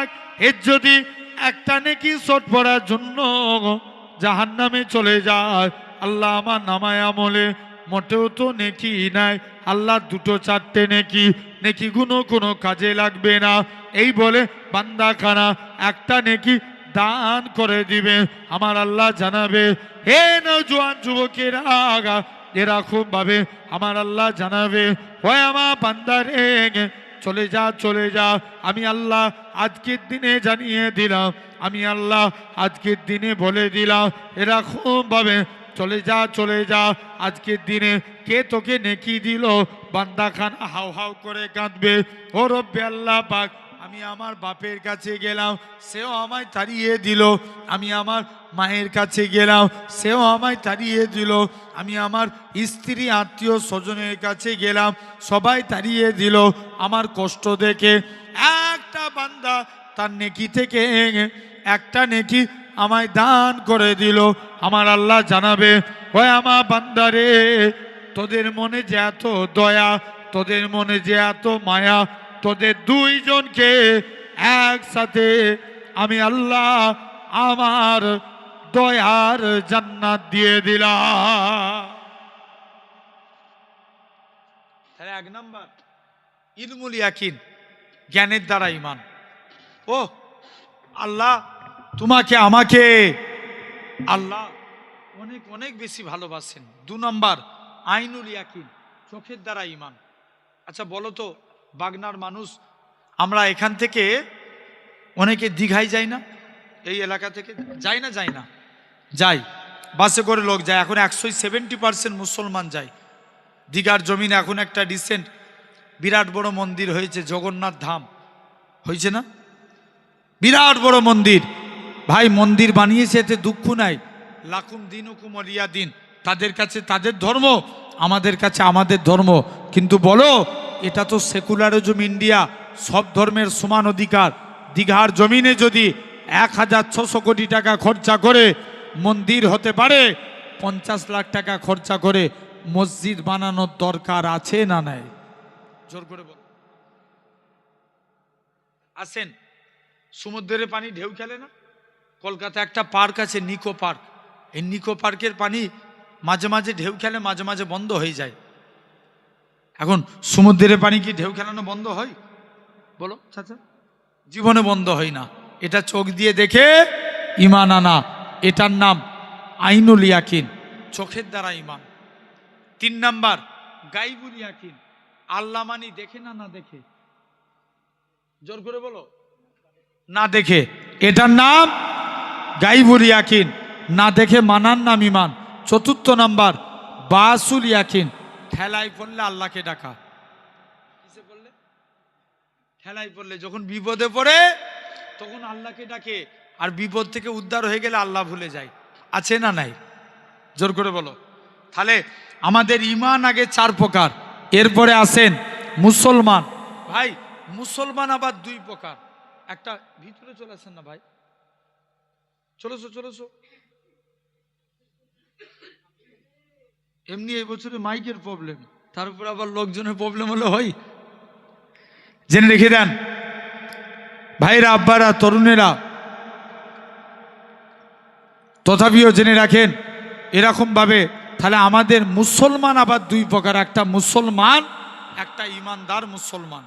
এর যদি একটা নেকি শর্ট পড়ার জন্য জাহান্নামে চলে যায়, আল্লাহ আমার নামায় আমলে মোটেও তো নেকি নাই, আল্লাহ দুটো চারটে নেকি, নেকিগুলো কোনো কাজে লাগবে না। এই বলে বান্দাখানা একটা নেকি দান করে দিবে। আমার আল্লাহ জানাবে, হে নওজোয়ান যুবকেরা, এরকম ভাবে আমার আল্লাহ জানাবে, হয় আমার বান্দারে চলে যা চলে যা, আমি আল্লাহ আজকের দিনে জানিয়ে দিলাম, আমি আল্লাহ আজকের দিনে বলে দিলাম, এরকম ভাবে চলে যা চলে যা। আজকের দিনে কে তোকে নেকি দিল? বান্দা খান হাউ হাউ করে কাঁদবে, ও রব্বে আল্লাহ পাক, আমি আমার বাপের কাছে গেলাম, সেও আমায় তাড়িয়ে দিল, আমি আমার মায়ের কাছে গেলাম, সেও আমায় তাড়িয়ে দিল, আমি আমার স্ত্রী আত্মীয় স্বজনের কাছে গেলাম, সবাই তাড়িয়ে দিল। আমার কষ্ট দেখে একটা বান্দা তার নেকি থেকে একটা নেকি আমায় দান করে দিল। আমার আল্লাহ জানাবে, হয় আমার বান্দারে, তোদের মনে যে এত দয়া, তোদের মনে যে এত মায়া, তোদের দুইজনকে একসাথে আমি আল্লাহ আমার দয়ার জান্নাত দিয়ে দিলাম। তাহলে এক নাম্বার ইলমুল ইয়াকিন, জ্ঞানের দ্বারা ঈমান। ও আল্লাহ তোমাকে আমাকে আল্লাহ অনেক অনেক বেশি ভালোবাসেন। 2 নম্বর আইনুল ইয়াকিন, চোখের দ্বারা ঈমান। আচ্ছা বলো তো, বাগনার মানুষ, আমরা এখান থেকে অনেকে দীঘায় যাই না? এই এলাকা থেকে যাই না? যাই না? যাই, বাসে করে লোক যায়। এখন 170% মুসলমান যায়। দীঘার জমিনে এখন একটা রিসেন্ট বিরাট বড় মন্দির হয়েছে, জগন্নাথ ধাম হয়েছে না? বিরাট বড় মন্দির। ভাই মন্দির বানিয়েছে, এতে দুঃখ নাই। লাকুম দিনুকুম ওয়ালিয়া দিন, তাদের কাছে তাদের ধর্ম, আমাদের কাছে আমাদের ধর্ম। কিন্তু বলো, এটা তো সেকুলারিজম ইন্ডিয়া, সব ধর্মের সমান অধিকার। দীঘার জমিনে যদি 1600 কোটি টাকা খরচা করে মন্দির হতে পারে, 50 লাখ টাকা খরচা করে মসজিদ বানানোর দরকার আছে না নাই? জোর করে বল। আসেন, সমুদ্রের পানি ঢেউ খেলে না? কলকাতা একটা পার্ক আছে, নিকো পার্ক। এই নিকো পার্কের পানি মাঝে মাঝে ঢেউ খেলে, মাঝে মাঝে বন্ধ হয়ে যায়। এখন সমুদ্রের পানি কি ঢেউ খেলানো বন্ধ হয়? বলো চাচা, জীবনে বন্ধ হয় না। এটা চোখ দিয়ে দেখে ঈমান আনা, এটার নাম আইনুল ইয়াকিন, চোখের দ্বারা ঈমান। 3 নাম্বার গাইবুল ইয়াকিন, আল্লাহ মানি দেখে না? না দেখে? জোর করে বলো। না দেখে। এটার নাম গাইবুল ইয়াকিন, না দেখে মানার নাম ইমান। চতুর্থ নাম্বার বাসুল ইয়াকিন, ঠেলায় পড়লে আল্লাহকে ডাকা। কিসে পড়লে? ঠেলায় পড়লে, যখন বিপদে পড়ে তখন আল্লাহকে ডাকে, আর বিপদ থেকে উদ্ধার হয়ে গেলে আল্লাহ ভুলে যায়। আছে না নাই? জোর করে বলো। তাহলে আমাদের ইমান আগে 4 প্রকার, এরপরে আসেন মুসলমান। ভাই মুসলমান আবার 2 প্রকার। একটা ভিতরে চলে আসেন না ভাই, চলেছো। এমনি এই বছরে মাইকের প্রবলেম, তার উপর আবার লোকজনের প্রবলেম হলে হয়। জেনে রেখে দেন ভাইরা, আব্বারা, তরুণেরা, তথাপিও জেনে রাখেন এরকম ভাবে। তাহলে আমাদের মুসলমান আবার 2 প্রকার, একটা মুসলমান, একটা ইমানদার মুসলমান।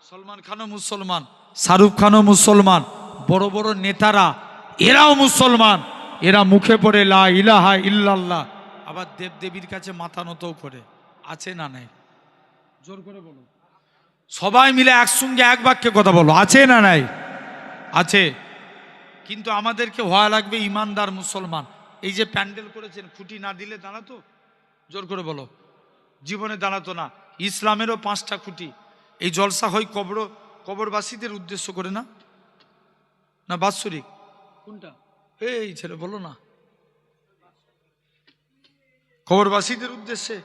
সলমান খানও মুসলমান, শাহরুখ খানও মুসলমান, বড় বড় নেতারা এরাও মুসলমান। এরা মুখে পড়ে লা ইলাহা ইল্লাল্লাহ, আবার দেবদেবীর কাছে মাথা নতও করে। আছে না নাই? জোর করে বলো। সবাই মিলে একসঙ্গে এক বাক্যে কথা বলো, আছে না নাই? আছে। কিন্তু আমাদেরকে হওয়া লাগবে ইমানদার মুসলমান। এই যে প্যান্ডেল করেছেন, খুঁটি না দিলে দাঁড়াতো? জোর করে বলো। জীবনে দাঁড়াতো না। ইসলামেরও 5টা খুঁটি। এই জলসা হয় কবরবাসীদের উদ্দেশ্য করে, না না বাৎসরিক কোনটা? এই ছেলে বলো না, কবরবাসীদের উদ্দেশ্যে।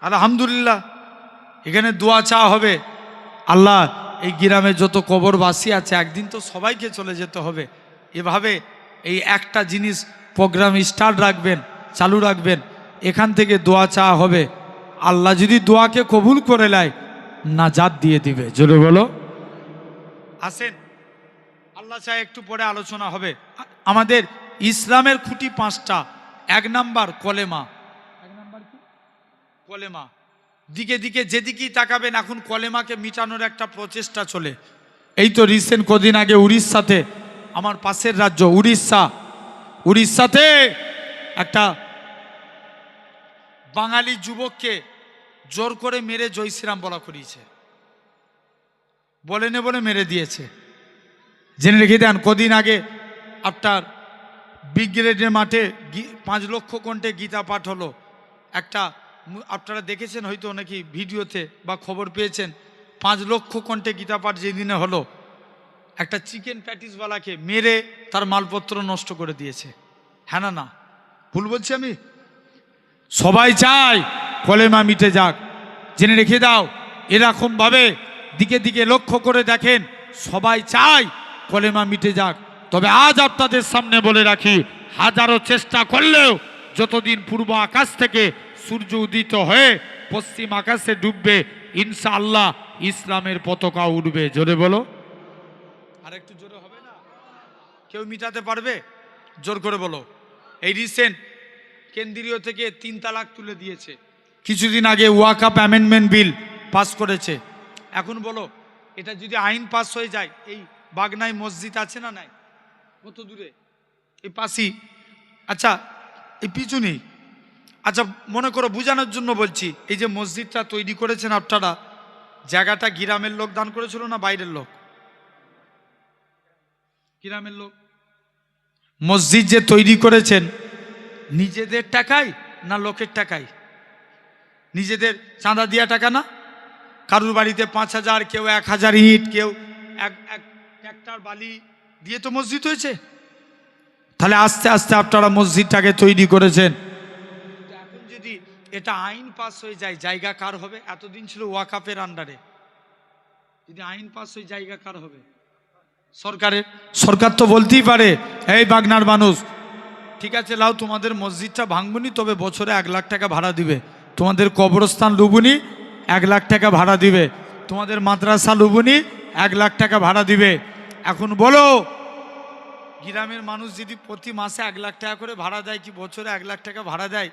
আলহামদুলিল্লাহ, এখানে দোয়া চাওয়া হবে, আল্লাহ এই গ্রামে যত কবরবাসী আছে একদিন তো সবাইকে চলে যেতে হবে। এভাবে এই একটা জিনিস প্রোগ্রাম স্টার্ট রাখবেন, চালু রাখবেন, এখান থেকে দোয়া চাওয়া হবে। আল্লাহ যদি দোয়াকে কবুল করে নেয়, নাজাত দিয়ে দিবে। জোরে বলো। আসেন, আল্লাহ চায় একটু পরে আলোচনা হবে। আমাদের ইসলামের খুঁটি 5টা। 1 নাম্বার কলেমা। 1 নাম্বার কি? কলেমা। দিকে দিকে যেদিকেই তাকাবেন এখন কলেমাকে মিটানোর একটা প্রচেষ্টা চলে। এই তো রিসেন্ট কদিন আগে উড়িষ্যাতে, আমার পাশের রাজ্য উড়িষ্যাতে একটা বাঙালি যুবককে জোর করে মেরে জয় শ্রীরাম বলা করিয়েছে, বলে মেরে দিয়েছে। জেনে রেখে দেন, কদিন আগে আপনার ব্রিগেডের মাঠে 5 লক্ষ কণ্ঠে গীতা পাঠ হলো। একটা আপনারা দেখেছেন হয়তো নাকি ভিডিওতে বা খবর পেয়েছেন, 5 লক্ষ কণ্ঠে গীতা পাঠ যেদিনে হলো, একটা চিকেন প্যাটিসওয়ালাকে মেরে তার মালপত্র নষ্ট করে দিয়েছে। হ্যাঁ না না ভুল বলছি আমি? সবাই চায় কলেমা মিটে যাক। জেনে রেখে দাও, এরকম ভাবে দিকে দিকে লক্ষ্য করে দেখেন, সবাই চায় কলেমা মিটে যাক। তবে আজ আপনাদের সামনে বলে রাখি, হাজারো চেষ্টা করলেও যতদিন পূর্ব আকাশ থেকে সূর্য উদিত হয়ে পশ্চিম আকাশে ডুববে, ইনশাআল্লাহ ইসলামের পতাকা উঠবে। জোরে বলো। আর একটু জোরে হবে না? কেউ মিটাতে পারবে? জোর করে বলো। এই রিসেন্ট কেন্দ্রীয় থেকে 3 তালাক তুলে দিয়েছে। কিছুদিন আগে ওয়াকফ অ্যামেন্ডমেন্ট বিল পাস করেছে। এখন বলো, এটা যদি আইন পাস হয়ে যায়, এই বাগনায় মসজিদ আছে না নাই? কত দূরে? এই পাশেই। আচ্ছা এই পিছনেই। আচ্ছা মনে করো, বোঝানোর জন্য বলছি, এই যে মসজিদটা তৈরি করেছেন আপনারা, জায়গাটা গ্রামের লোক দান করেছিল না বাইরের লোক? গ্রামের লোক। মসজিদ যে তৈরি করেছেন নিজেদের টাকায় না লোকের টাকায়? নিজেদের চাঁদা দিয়া টাকা না? কারুর বাড়িতে 5,000, কেউ 1,000 ইট, কেউ এক ট্রাক্টর বালি দিয়ে তো মসজিদ হয়েছে। তাহলে আস্তে আস্তে আপনারা মসজিদটাকে তৈরি করেছেন। এখন যদি এটা আইন পাস হয়ে যায়, জায়গা কার হবে? এতদিন ছিল ওয়াকফের আন্ডারে। যদি আইন পাস হয়ে জায়গা কার হবে? সরকারের। সরকার তো বলতেই পারে, এই বাগনার মানুষ, ঠিক আছে লাও, তোমাদের মসজিদটা ভাঙবনি, তবে বছরে 1 লাখ টাকা ভাড়া দিবে। তোমাদের কবরস্থান লুবনি, 1 লাখ টাকা ভাড়া দিবে। তোমাদের মাদ্রাসা লুবনি, 1 লাখ টাকা ভাড়া দিবে। এখন বলো, গ্রামের মানুষ যদি প্রতি মাসে 1 লাখ টাকা করে ভাড়া দেয়, কি বছরে 1 লাখ টাকা ভাড়া দেয়,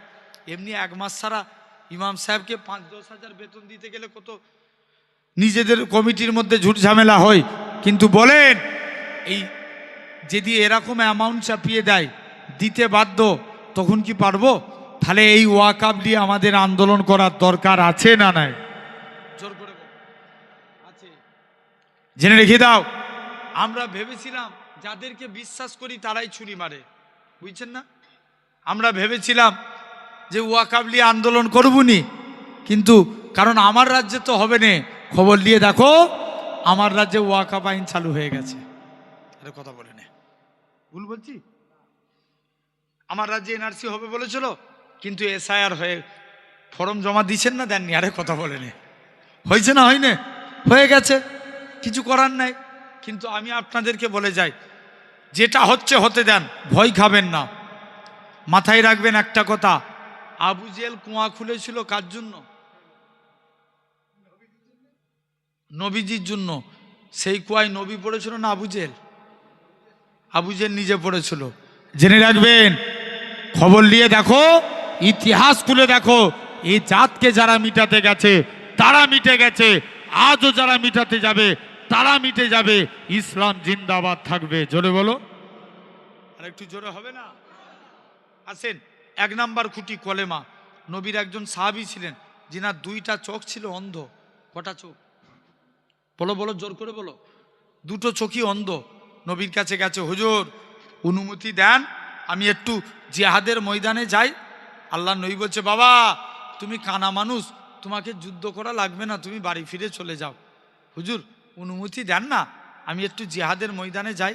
এমনি 1 মাস ছাড়া ইমাম সাহেবকে 5-10 হাজার বেতন দিতে গেলে কত নিজেদের কমিটির মধ্যে ঝুট ঝামেলা হয়। কিন্তু বলেন, এই যদি এরকম অ্যামাউন্ট চাপিয়ে দেয়, দিতে বাধ্য, তখন কি পারবো? তাহলে এই ওয়াকফ দিয়ে আমাদের আন্দোলন করার দরকার আছে না নাই? জোর করে আছে। জেনে রেখে দাও, আমরা ভেবেছিলাম যাদেরকে বিশ্বাস করি তারাই ছুরি মারে, বুঝছেন না? আমরা ভেবেছিলাম যে ওয়াকাবলি আন্দোলন করবুনি, কিন্তু কারণ আমার রাজ্যে তো হবে না, খবর নিয়ে দেখো আমার রাজ্যে ওয়াকাব আইন চালু হয়ে গেছে। আরে কথা বলে নে, ভুল বলছি? আমার রাজ্যে এনআরসি হবে বলেছিল, কিন্তু এসআইআর হয়ে ফর্ম জমা দিচ্ছেন না, দেননি। আরে কথা বলে নে, হয়েছে না হয়নি? হয়ে গেছে, কিছু করার নাই। কিন্তু আমি আপনাদেরকে বলে যাই, যেটা হচ্ছে হতে দেন, ভয় খাবেন না। মাথায় রাখবেন একটা কথা, আবু জেহেল কুয়া খুলেছিল কার জন্য? নবীজির জন্য। সেই কুয়ায় নবী পড়েছিল না আবু জেহেল? আবু জেহেল নিজে পড়েছিল। জেনে রাখবেন, খবর নিয়ে দেখো, ইতিহাস খুলে দেখো, এই জাতকে যারা মিটাতে গেছে তারা মিটে গেছে, আজও যারা মিটাতে যাবে তারা মিটে যাবে। ইসলাম জিন্দাবাদ থাকবে। জোরে বলো, আর একটু জোরে হবে না? আসেন, 1 নাম্বার খুঁটি কলেমা। নবীর একজন সাহাবী ছিলেন যিনার 2টা চোখ ছিল অন্ধ। কটা চোখ? বলো বলো, জোর করে বলো। 2টো চোখই অন্ধ। নবীর কাছে গেছে, হুজুর অনুমতি দেন, আমি একটু জিহাদের ময়দানে যাই। আল্লাহ নবী বলছে, বাবা তুমি কানা মানুষ, তোমাকে যুদ্ধ করা লাগবে না, তুমি বাড়ি ফিরে চলে যাও। হুজুর অনুমতি দেন না, আমি একটু জিহাদের ময়দানে যাই।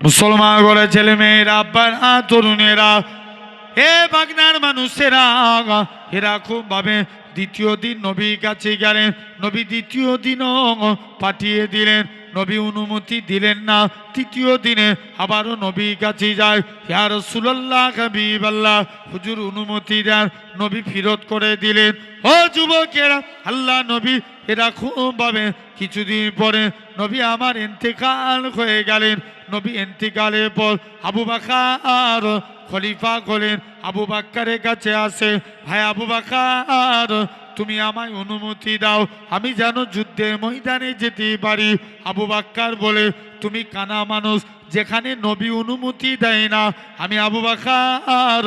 মুসলমান ঘরে ছেলে মেয়েরা, আব্বারা, তরুণেরা, হে বাগনার মানুষেরা, এরা খুব ভাবে। দ্বিতীয় দিন নবীর কাছে গেলেন, নবী দ্বিতীয় দিনও পাঠিয়ে দিলেন, নবী অনুমতি দিলেন না। তৃতীয় দিনে আবারও নবীর কাছে যায়, ইয়া রাসূলুল্লাহ, হাবিবাল্লাহ, হুজুর অনুমতি দেন। নবী ফিরত করে দিলেন। ও যুবকেরা, আল্লাহ নবী এরা খুব ভাবে। কিছুদিন পরে নবী আমার ইন্তেকাল হয়ে গেলেন। নবী ইন্তেকালের পর আবু বকর খলিফা হলেন। আবু বকরের কাছে আসে, ভাই আবু বকর, তুমি আমায় অনুমতি দাও, আমি যেন যুদ্ধের ময়দানে যেতে পারি। আবু বকর বলে, তুমি কানা মানুষ, যেখানে নবী অনুমতি দেয় না, আমি আবু বকর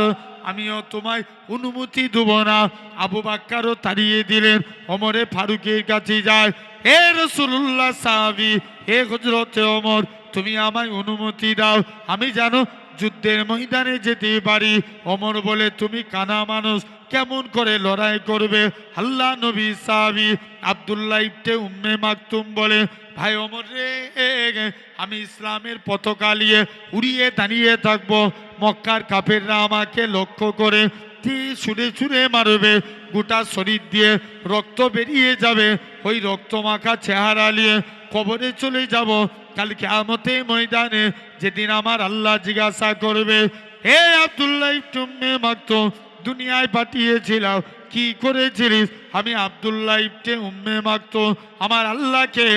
আমিও তোমায় অনুমতি দেব না। আবু বকরও তাড়িয়ে দিলেন। ওমরে ফারুকের কাছে যায়, হে রাসূলুল্লাহ সাহাবী, হে হযরতে ওমর, তুমি আমায় অনুমতি দাও, আমি যেন যুদ্ধের ময়দানে যেতে পারি। ওমর বলে, তুমি কানা মানুষ, কেমন করে লড়াই করবে? আল্লাহ নবী সাহাবী আব্দুল্লাহ ইবনে উম্মে মাকতুম বলে, ভাই ওমর রে, আমি ইসলামের পতাকা নিয়ে উড়িয়ে দাঁড়িয়ে থাকবো, মক্কার কাফেররা আমাকে লক্ষ্য করে ছুঁড়ে ছুঁড়ে মারবে, গোটা শরীর দিয়ে রক্ত বেরিয়ে যাবে, ওই রক্তমাখা চেহারা নিয়ে কবরে চলে যাব কাল কিয়ামতের ময়দানে, যেদিন আমার আল্লাহ জিজ্ঞাসা করবে, হে আব্দুল্লাহ ইবনে উম্মে মাকতুম, দুনিয়ায় পাঠিয়েছিলাম, কি করেছিলিস? আমি আব্দুল্লাহ ইবনে উম্মে মাকতুম আমার আল্লাহকে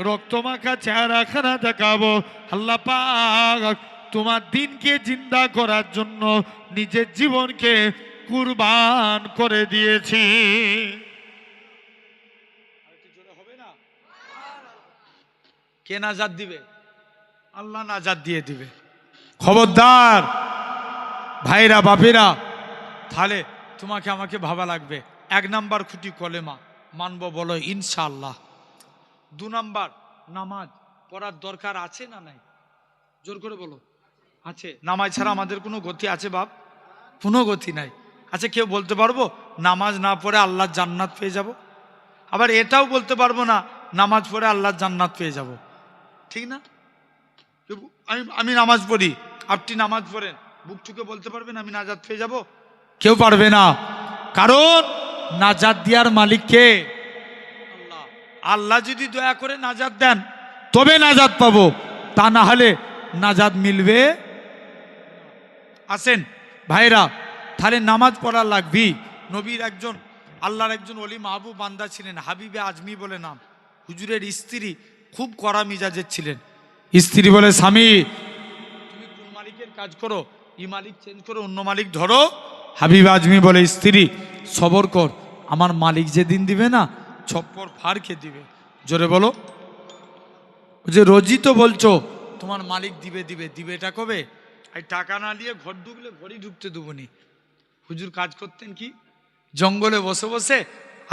রক্তমাখা চেহারাখানা দেখাবো। আল্লাহ পাক তোমার দিনকে জিন্দা করার জন্য নিজের জীবনকে কুরবান করে দিয়েছি। কে নাজাত দিবে? আল্লাহ নাজাত দিয়ে দিবে। খবরদার ভাইরা বাপেরা, তাহলে তোমাকে আমাকে ভাবা লাগবে। 1 নাম্বার খুঁটি কলেমা, মানবো বলো ইনশাআল্লাহ। 2 নাম্বার নামাজ পড়ার দরকার আছে না নাই? জোর করে বলো, আছে। নামাজ ছাড়া আমাদের কোনো গতি আছে বাপ? কোনো গতি নাই। আচ্ছা, কেউ বলতে পারবো নামাজ না পড়ে আল্লাহর জান্নাত পেয়ে যাব? আবার এটাও বলতে পারবো না নামাজ পড়ে আল্লাহর জান্নাত পেয়ে যাব, ঠিক না? আমি নামাজ পড়ি, আপনি নামাজ পড়েন, বুক ঠুকে বলতে পারবেন আমি নাজাত পেয়ে যাব? কেউ পারবে না। কারণ নাজাত দেওয়ার মালিক কে? আল্লাহ। আল্লাহ যদি দয়া করে নাজাত দেন তবে নাজাত পাবো, তা না হলে নাজাত মিলবে। আসেন ভাইরা, তাহলে নামাজ পড়া লাগবি। নবীর একজন, আল্লাহর একজন ওলি মাহবুব বান্দা ছিলেন, হাবিবে আজমি বলে নাম। হুজুরের স্ত্রী খুব কড়া মিজাজের ছিলেন। স্ত্রী বলে, স্বামী তুমি কোন মালিকের কাজ করো, ই মালিক চেঞ্জ করো, অন্য মালিক ধরো। হাবিব আজমি বলে, স্ত্রী সবর কর, আমার মালিক যেদিন দিবে না ছপ্পর ফাড়কে দিবে। জোরে বলো, যে রোজই তো বলছো তোমার মালিক দিবে দিবে দিবে, এটা কবে? এই টাকা না দিয়ে ঘর ঢুকলে ঘরই ঢুকতে দেবনি। হুজুর কাজ করতেন কি? জঙ্গলে বসে বসে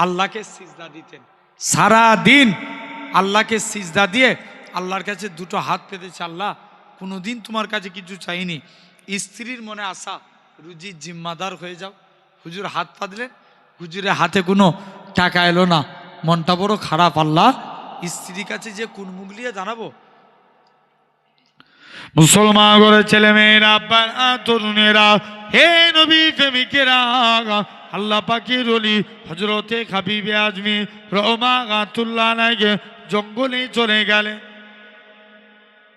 আল্লাহকে সিজদা দিতেন, সারা দিন আল্লাহকে সিজদা দিয়ে আল্লাহর কাছে দুটো হাত পেতেছে, আল্লাহ কোনোদিন তোমার কাছে কিছু চাইনি, স্ত্রীর মনে আশা রুজির জিম্মাদার হয়ে যাও। হুজুর হাত পাতলেন, হুজুরের হাতে কোনো টাকা এলো না, মনটা বড় খারাপ, আল্লাহ স্ত্রীর কাছে যে কোন মুখ নিয়ে জানাবো। মুসলমান ঘরের ছেলে মেয়েরা, তরুণেরা, হে নবী প্রেমিকেরা, আল্লাহ পাকের ওলি হযরতে হাবিবে আজমি রহমাতুল্লাহ আলাইহি জঙ্গলে চলে গেলেন।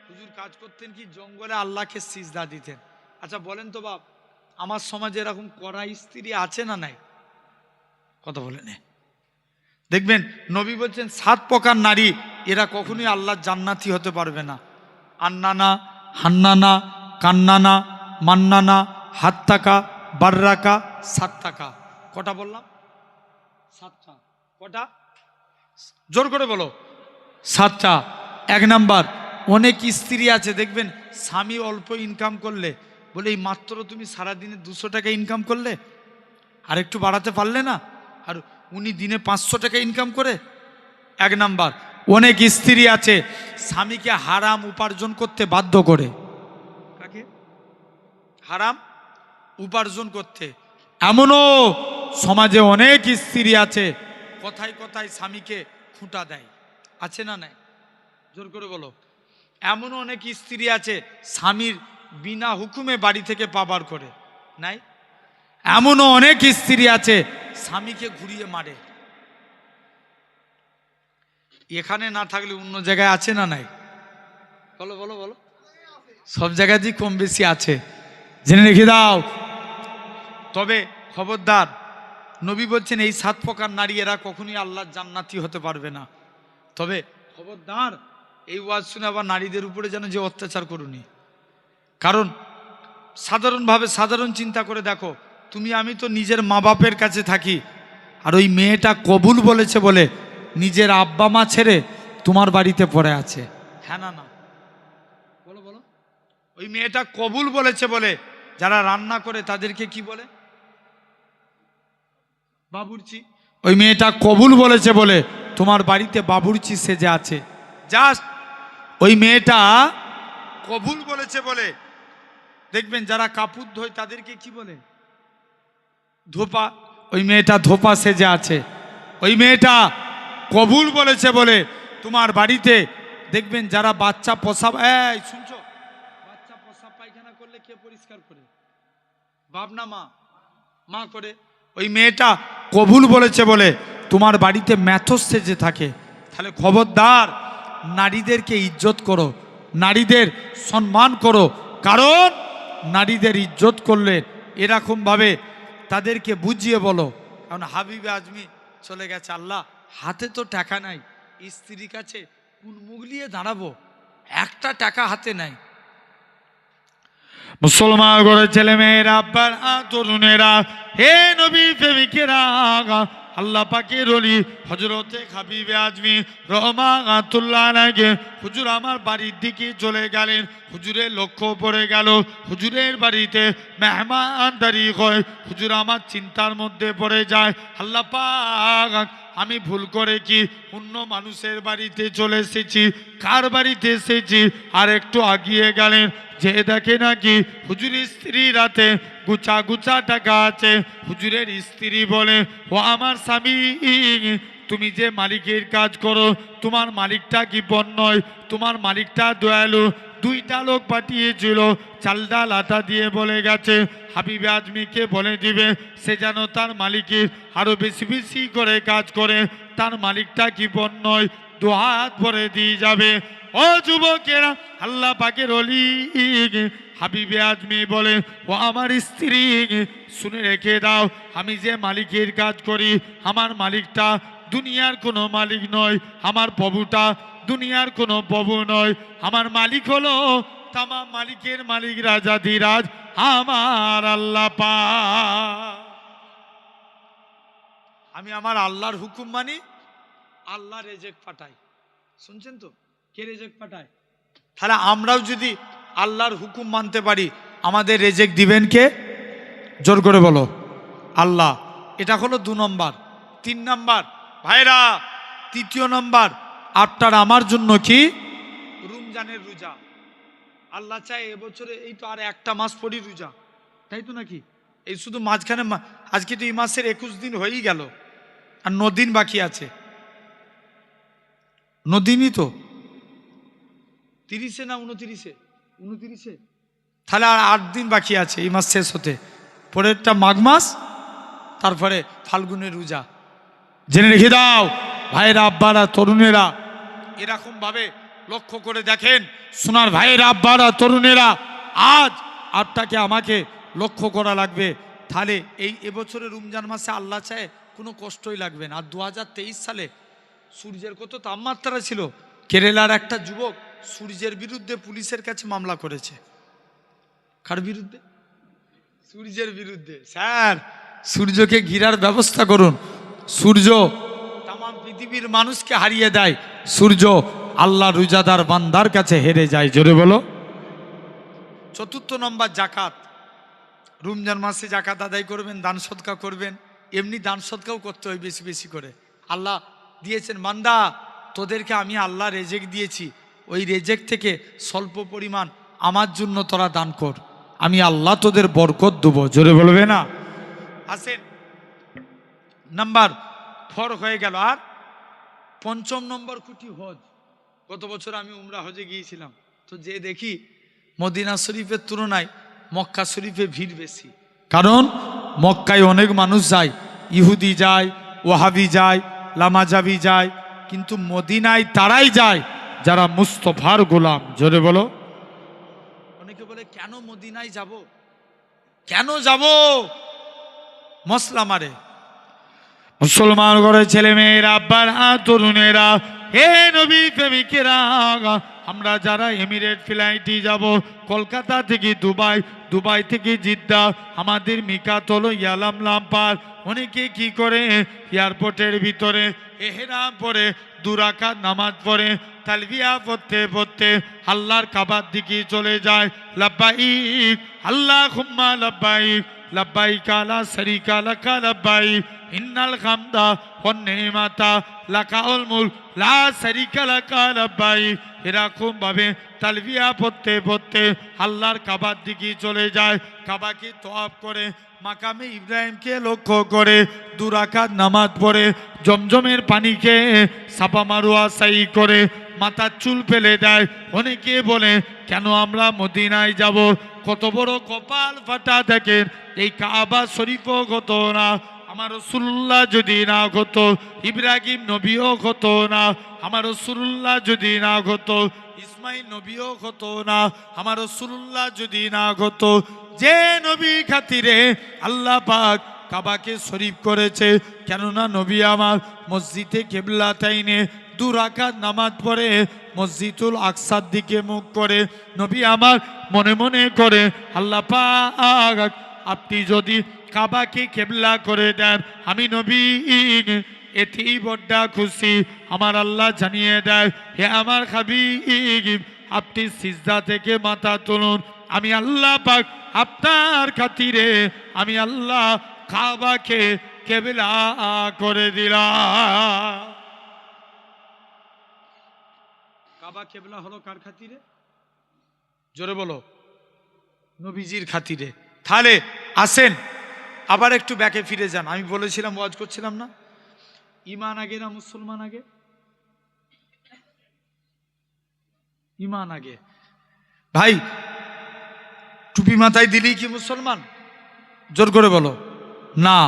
হুজুর কাজ করতেন কি? জঙ্গলে আল্লাহকে সিজদা দিতেন। আচ্ছা বলেন তো বাপ, আমার সমাজে এরকম কড়া স্ত্রী আছে না নাই? কথা বলেন। দেখবেন নবী বলছেন 7 প্রকার নারী, এরা কখনোই আল্লাহর জান্নাতি হতে পারবে না। আন্নানা, হান্নানা, কান্নানা, মান্নানা, হাত্তাকা, বাররাকা, সাত্তাকা। কটা বললাম? 7টা। কটা? জোর করে বলো। 7টা। 1 নাম্বার, অনেক স্ত্রী আছে দেখবেন স্বামী অল্প ইনকাম করলে বলে এই মাত্র তুমি সারাদিনে 200 টাকা ইনকাম করলে, আর একটু বাড়াতে পারলে না, আর উনি দিনে 500 টাকা ইনকাম করে। 1 নাম্বার। অনেক স্ত্রী আছে স্বামীকে হারাম উপার্জন করতে বাধ্য করে। কাকে? হারাম উপার্জন করতে। এমনও সমাজে অনেক স্ত্রী আছে কথায় কথায় স্বামীকে খুঁটা দেয়। আছে না নাই? জোর করে বলো। এমনও অনেক স্ত্রী আছে স্বামীর বিনা হুকুমে বাড়ি থেকে পাবার করে। নাই? এমনও অনেক স্ত্রী আছে স্বামীকে ঘুরিয়ে মারে। এখানে না থাকলে অন্য জায়গায় আছে না নাই? বলো বলো বলো। সব জায়গাতেই কম বেশি আছে, জেনে রেখে দাও। তবে খবরদার, নবী বলছেন এই 7 প্রকার নারী, এরা কখনোই আল্লাহর জান্নাতি হতে পারবে না। তবে খবরদার, এই ওয়াজ শুনে আবার নারীদের উপরে যেন যে অত্যাচার করুনি। কারণ সাধারণভাবে সাধারণ চিন্তা করে দেখো, তুমি আমি তো নিজের মা বাপের কাছে থাকি, আর ওই মেয়েটা কবুল বলেছে বলে নিজের আব্বা মা ছেড়ে তোমার বাড়িতে পড়ে আছে। হ্যাঁ না না? বলো বলো। ওই মেয়েটা কবুল বলেছে বলে যারা রান্না করে তাদেরকে কি বলে? বাবুর্চি। ওই মেয়েটা কবুল বলেছে বলে তোমার বাড়িতে বাবুর্চি সেজে আছে। জাস্ট ওই মেয়েটা কবুল বলেছে বলে দেখবেন যারা কাপড় ধোয় তাদেরকে কি বলে? ধোপা। ওই মেয়েটা ধোপা সেজে আছে। ওই মেয়েটা কবুল বলেছে বলে তোমার বাড়িতে দেখবেন যারা বাচ্চা প্রসাব, এই শুনছো, বাচ্চা প্রসাব পায়খানা করলে কে পরিষ্কার করে? বাপ না মা? মা করে। ওই মেয়েটা কবুল বলেছে বলে তোমার বাড়িতে ম্যাথস সেজে থাকে। তাহলে খবরদার, নারীদেরকে ইজ্জত করো, নারীদের সম্মান করো। কারণ নারীদের ইজ্জত করলে এরকমভাবে তাদেরকে বুঝিয়ে বলো। কারণ হাবিবে আজমি চলে গেছে, আল্লাহ হাতে তো টাকা নাই, স্ত্রীর কাছে কোন মুখ নিয়ে দাঁড়াবো? একটা টাকা হাতে নাই। মুসলমান ঘরের ছেলে মেয়েরা, আব্বার তরুণেরা, হে নবী প্রেমিকেরা, আল্লাহ পাকের ওলি হযরতে হাবিবে আজমি রহমাতুল্লাহ আলাইহি হুজুর আমার বাড়ির দিকে চলে গেলেন। হুজুরের লক্ষ্য পড়ে গেল হুজুরের বাড়িতে মেহমানদারি হয়। হুজুর আমার চিন্তার মধ্যে পড়ে যায়, আল্লাহ পাক আমি ভুল করে কি অন্য মানুষের বাড়িতে চলে এসেছি? কার বাড়িতে এসেছি? আর একটু আগিয়ে গেলেন, যে দেখে নাকি হুজুরের স্ত্রী রাতে গুছা গুছা টাকা আছে। হুজুরের স্ত্রী বলে, ও আমার স্বামী, তুমি যে মালিকের কাজ করো তোমার মালিকটা কি পণ নয়? তোমার মালিকটা দয়ালু। 2টা লোক পাঠিয়েছিল, চাল ডাল আটা দিয়ে বলে গেছে হাবিবে আজমিকে বলে দিবে সে যেন তার মালিকের আরো বেশি বেশি করে কাজ করে। তার মালিকটা কি পণ নয়? 2 হাত ভরে দিয়ে যাবে। ও যুবকেরা, আল্লাহ পাকের ওলি হাবিবে আজমি বলে, ও আমার স্ত্রী শুনে রেখে দাও, আমি যে মালিকের কাজ করি আমার মালিকটা দুনিয়ার কোনো মালিক নয়, আমার প্রভুটা দুনিয়ার কোনো প্রভু নয়। আমার মালিক হলো তামাম মালিকের মালিক, রাজাধিরাজ আমার আল্লাহ পাক। আমি আমার আল্লাহর হুকুম মানি, আল্লাহ রেজেক পাঠায়। শুনছেন তো? কে রেজেক পাঠায়? তাহলে আমরাও যদি আল্লাহর হুকুম মানতে পারি, আমাদের রেজেক দিবেন কে? জোর করে বলো, আল্লাহ। এটা হলো 2 নম্বর। 3 নম্বর ভাইরা, 3য় নম্বর, আপনার আমার জন্য কি রমজানের রোজা। আল্লাহ চায় এবছরে এই তো আর একটা মাস পরই রোজা, তাই তো নাকি? এই শুধু মাঝখানে আজকে তো এই মাসের 21 দিন হয়েই গেল, আর 9 দিন বাকি আছে। 9 দিনই তো, 30-এ না 29-এ? 29-এ, তাহলে আর 8 দিন বাকি আছে এই মাস শেষ হতে। পরেরটা মাঘ মাস, তারপরে ফাল্গুনের রোজা। জেনে রেখে দাও ভাইয়েরা, আব্বারা, তরুণেরা, এরকম ভাবে লক্ষ্য করে দেখেন। সোনার ভাইয়েরা, আব্বারা, তরুণেরা, আজ আপনাকে আমাকে লক্ষ্য করা লাগবে। তাহলে এই এবছরের রমজান মাসে আল্লাহ চায় কোনো কষ্টই লাগবে না। আর 2023 সালে সূর্যের কত তাপমাত্রা ছিল, কেরালার একটা যুবক সূর্যের বিরুদ্ধে পুলিশের কাছে মামলা করেছে। কার বিরুদ্ধে? সূর্যের বিরুদ্ধে। স্যার, সূর্যকে ঘিরার ব্যবস্থা করুন। সূর্য তাম পৃথিবীর মানুষকে হারিয়ে দেয়, সূর্য আল্লাহ রোজাদার বান্দার কাছে হেরে যায়। জোরে বলো। 4 নম্বর জাকাত। রমজান মাসে জাকাত আদায় করবেন, দান সদকা করবেন। এমনি দান সদকাও করতে হয় বেশি বেশি করে। আল্লাহ দিয়েছেন, বান্দা তোদেরকে আমি আল্লাহ রেজেক দিয়েছি, ওই রেজেক থেকে স্বল্প পরিমাণ আমার জন্য তোরা দান কর, আমি আল্লাহ তোদের বরকত দেবো। জোরে বলবে না? আসেন, নাম্বার 4 হয়ে গেল। আর 5 নম্বর খুঁটি হজ। গত বছর আমি উমরা হজে গিয়েছিলাম, তো যে দেখি মদিনা শরীফের তুলনায় মক্কা শরীফে ভিড় বেশি। কারণ মক্কায় অনেক মানুষ যায়, ইহুদি যায়, ওয়াহাবি যায়, লামাজাবি যায়, কিন্তু মদিনায় তারাই যায় যারা মুস্তফার গোলাম। জোরে বলো। অনেকে বলে কেন মদিনায় যাব, কেন যাব? মশলা মারে মুসলমান ঘরে ছেলে মেয়েরা, আব্বারা, তরুণেরা, হে নবী প্রেমিকেরা, আমরা যারা এমিরেট ফ্লাইটে যাব, কলকাতা থেকে দুবাই, দুবাই থেকে জিদ্দা, আমাদের মিকাত হলো ইয়ালাম লাম্পার। অনেকে কি করে এয়ারপোর্টের ভিতরে এহরাম পরে 2 রাকাত নামাজ পড়ে তালবিয়া পড়তে পড়তে আল্লাহর কাবার দিকে চলে যায়। লাব্বাইক আল্লাহুম্মা লাব্বাইক, লাব্বাইক লা শারীকা লাকা লাব্বাইক, ইন্নাল হামদা ওয়ান নি'মাতা লাকাল মুলক লা শারীকা লাকা লাব্বাইক। এরকম ভাবে তালবিয়া পড়তে পড়তে আল্লাহর কাবার দিকে চলে যায়। কাবাকে তওয়াফ করে মাকামে ইব্রাহিমকে লক্ষ্য করে 2 রাকাত নামাজ পড়ে জমজমের পানিকে সাফা মারোয়া সাই করে মাথার চুল ফেলে দেয়। অনেকে বলে কেন আমরা মদিনায় যাব? কত বড় কপাল ফাটা দেখেন, এই কাবা শরীফও হতো না আমার রাসূলুল্লাহ যদি না হতো, ইব্রাহিম নবীও হতো না আমার রাসূলুল্লাহ যদি না হতো, ইসমাইল নবীও হতো না আমার রাসূলুল্লাহ যদি না হতো। যে নবী খাতিরে আল্লাহ পাক কাবাকে শরীফ করেছে, কেননা নবী আমার মসজিদে কিবলাতাইনে 2 রাকাত নামাজ পড়ে মসজিদুল আকসার দিকে মুখ করে নবী আমার মনে মনে করে, আল্লাহ পাক আপনি যদি কাবাকে কিবলা করে দেন, আমি নবী এতেই বড় খুশি। আমার আল্লাহ জানিয়ে দেয়, হে আমার হাবিব, আপনি সিজদা থেকে মাথা তুলুন, আমি আল্লাহ পাক আপনার খাতিরে আমি আল্লাহ কাবাকে কিবলা করে দিলাম। কাবা কিবলা হলো কার খাতিরে? জোরে বলো। নবীজির খাতিরে। তাহলে আসেন আবার একটু ব্যাকে ফিরে যান। আমি বলেছিলাম, ওয়াজ করছিলাম না, ইমান আগে না মুসলমান আগে? ইমান আগে। ভাই টুপি মাথায় দিলেই কি মুসলমান? জোর করে বলো না।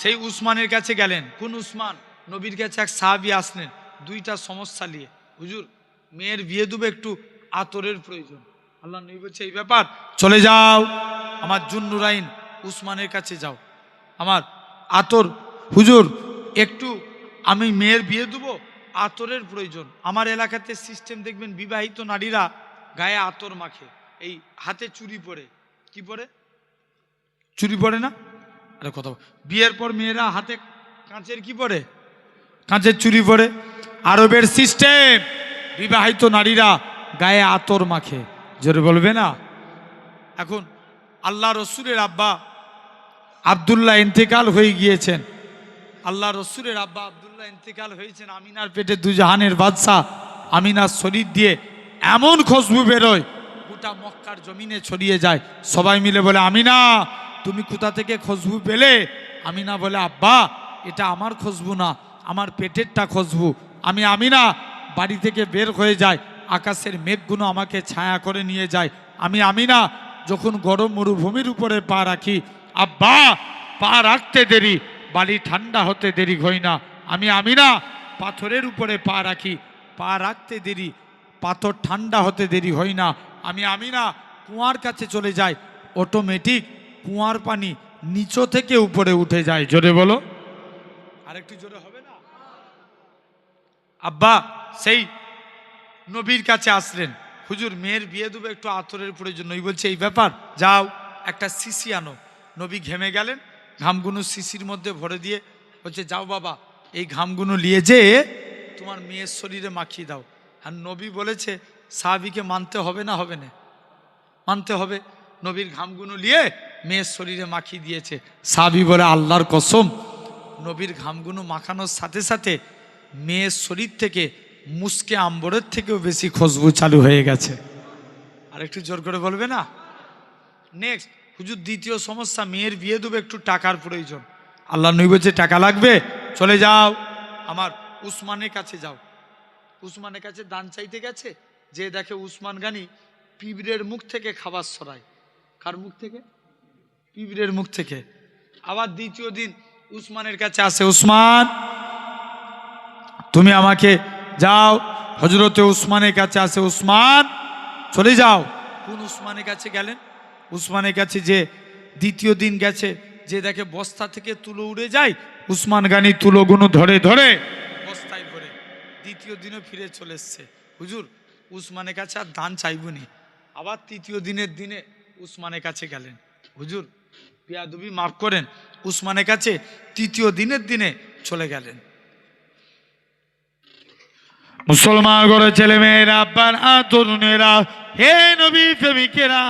সেই উসমানের কাছে গেলেন। কোন উসমান? নবীর কাছে এক সাহাবী আসলেন 2টা সমস্যা নিয়ে। হুজুর, মেয়ের বিয়ে দেবো, একটু আতরের প্রয়োজন। আল্লাহ নবী বলছে, এই ব্যাপার, চলে যাও আমার জুন্নুরাইন উসমানের কাছে যাও, আমার আতর, হুজুর একটু আমি মেয়ের বিয়ে দেবো, আতরের প্রয়োজন। আমার এলাকাতে সিস্টেম দেখবেন, বিবাহিত নারীরা গায়ে আতর মাখে, এই হাতে চুড়ি পরে। কি পরে? চুড়ি পরে না? আরে কথা, বিয়ের পর মেয়েরা হাতে কাঁচের কি পরে? কাঁচের চুড়ি পরে। আরবের সিস্টেম, বিবাহিত নারীরা গায়ে আতর মাখে। জোরে বলবে না? এখন আল্লাহ রসুলের আব্বা আব্দুল্লাহ ইন্তেকাল হয়ে গিয়েছেন। আল্লাহ রসুলের আব্বা আব্দুল্লাহ ইন্তেকাল হয়েছেন। আমিনার পেটে 2 জাহানের বাদশা আমিনার শরীর দিয়ে এমন খুশবু বেরোয় গোটা মক্কার জমিনে ছড়িয়ে যায়। সবাই মিলে বলে আমিনা তুমি কোথা থেকে খুশবু পেলে? আমিনা বলে আব্বা এটা আমার খুশবু না, আমার পেটেরটা খুশবু। আমি আমিনা বাড়ি থেকে বের হয়ে যায়, আকাশের মেঘগুলো আমাকে ছায়া করে নিয়ে যায়। আমি আমিনা যখন গরম মরুভূমির উপরে পা রাখি, আব্বা পা রাখতে দেরি, বালি ঠান্ডা হতে দেরি হয় না। আমি আমিনা পাথরের উপরে পা রাখি, পা রাখতে দেরি, পাথর ঠান্ডা হতে দেরি হয় না। আমি আমিনা কুয়ার কাছে চলে যাই, অটোমেটিক কুয়ার পানি নিচু থেকে উপরে উঠে যায়। জোরে বলো, আরেকটু জোরে হবে না? আব্বা সেই নবীর কাছে আসলেন, হুজুর মেয়ের বিয়ে দেবো, একটু আতরের প্রয়োজন। নবী বলছে এই ব্যাপার, যাও একটা শিশি আনো। নবী ঘেমে গেলেন, ঘামগুলো শিশির মধ্যে ভরে দিয়ে বলছে যাও বাবা এই ঘামগুলো নিয়ে যে তোমার মেয়ের শরীরে মাখিয়ে দাও। আর নবী বলেছে সাহাবীকে মানতে হবে না, হবে না? মানতে হবে। নবীর ঘামগুলো নিয়ে মেয়ের শরীরে মাখিয়ে দিয়েছে। সাহাবী বলে আল্লাহর কসম, নবীর ঘামগুলো মাখানোর সাথে সাথে মেয়ের শরীর থেকে মুসকে আম্বরের থেকেও বেশি খুশবু চালু হয়ে গেছে। আর একটু জোর করে বলবে না? নেক্সট হুজুর দ্বিতীয় সমস্যা, মেয়ের বিয়ে দেবো, একটু টাকার প্রয়োজন। আল্লাহ নবী বলছে টাকা লাগবে, চলে যাও আমার উসমানের কাছে যাও। উসমানের কাছে দান চাইতে গেছে, যে দেখে উসমান গানি পিঁপড়ের মুখ থেকে খাবার সরায়। কার মুখ থেকে? পিঁপড়ের মুখ থেকে। আবার দ্বিতীয় দিন উসমানের কাছে আসে, উসমান তুমি আমাকে যাও। হযরতে উসমানের কাছে আসে, উসমান চলে যাও। কোন উসমানের কাছে গেলেন? উসমানের কাছে যে দ্বিতীয় দিন গেছে, যে দেখে বস্তা থেকে তুলো উড়ে যায়, উসমান গানি তুলোগুলো ধরে ধরে বস্তায় ভরে দ্বিতীয় দিনও ফিরে চলে এসছে। হুজুর উসমানের কাছে আর দান চাইবনি। আবার তৃতীয় দিনের দিনে উসমানের কাছে গেলেন, হুজুর বেয়াদবি মাফ করেন। উসমানের কাছে তৃতীয় দিনের দিনে চলে গেলেন। মুসলমান ঘরে ছেলে মেয়েরা, আব্বারা, তরুণেরা, হে নবী প্রেমিকেরা,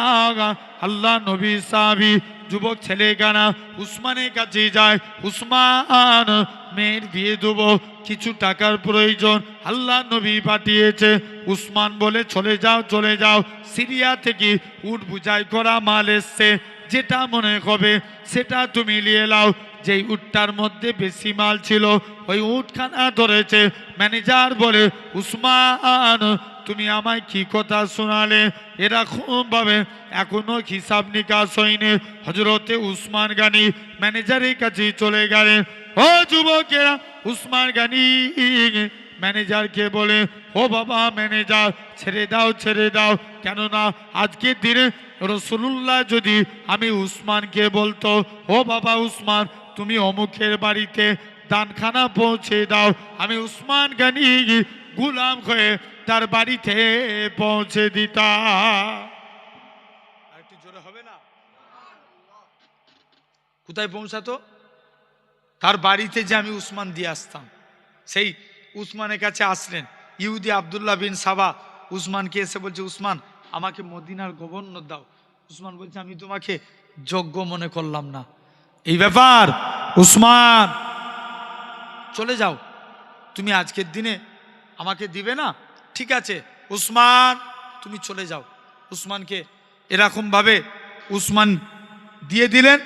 আল্লাহ নবী সাহাবী যুবক ছেলে গানা উসমানের কাছে যায়। উসমান মেয়ের বিয়ে দেবো, কিছু টাকার প্রয়োজন, আল্লাহ নবী পাঠিয়েছে। উসমান বলে চলে যাও চলে যাও, সিরিয়া থেকে উট বুঝাই করা মাল এসছে, যেটা মনে হবে সেটা তুমি নিয়ে নাও। যেই উটটার মধ্যে বেশি মাল ছিল ওই উটখানা ধরেছে। ম্যানেজার বলে উসমান তুমি আমায় কি কথা শোনালে? এরকম ভাবে এখনো হিসাব নিকাশ হয়নি। হযরতে উসমান গানি ম্যানেজারের কাছে চলে গেলেন। ও যুবকেরা, উসমান গানি ম্যানেজারকে বলে, ও বাবা ম্যানেজার ছেড়ে দাও ছেড়ে দাও, কেননা আজকের দিনে রাসূলুল্লাহ যদি আমি উসমানকে বলতো ও বাবা উসমান তুমি অমুকের বাড়িতে দানখানা পৌঁছে দাও, আমি উসমান গানি গোলাম হয়ে তার বাড়িতে পৌঁছে দিতাম। আর একটু জোরে হবে না? কোথায় পৌঁছাতো? তার বাড়িতে যে আমি উসমান দিয়ে আসতাম। সেই উসমানের কাছে আসলেন ইহুদি আব্দুল্লাহ বিন সাবা। উসমানকে এসে বলছে উসমান আমাকে মদিনার গভর্নর দাও। উসমান বলছে আমি তোমাকে যোগ্য মনে করলাম না। এই ব্যাপার, উসমান চলে যাও, তুমি আজকের দিনে আমাকে দিবে না? ঠিক আছে উসমান তুমি চলে যাও। উসমানকে এরকম ভাবে উসমান দিয়ে দিলেন,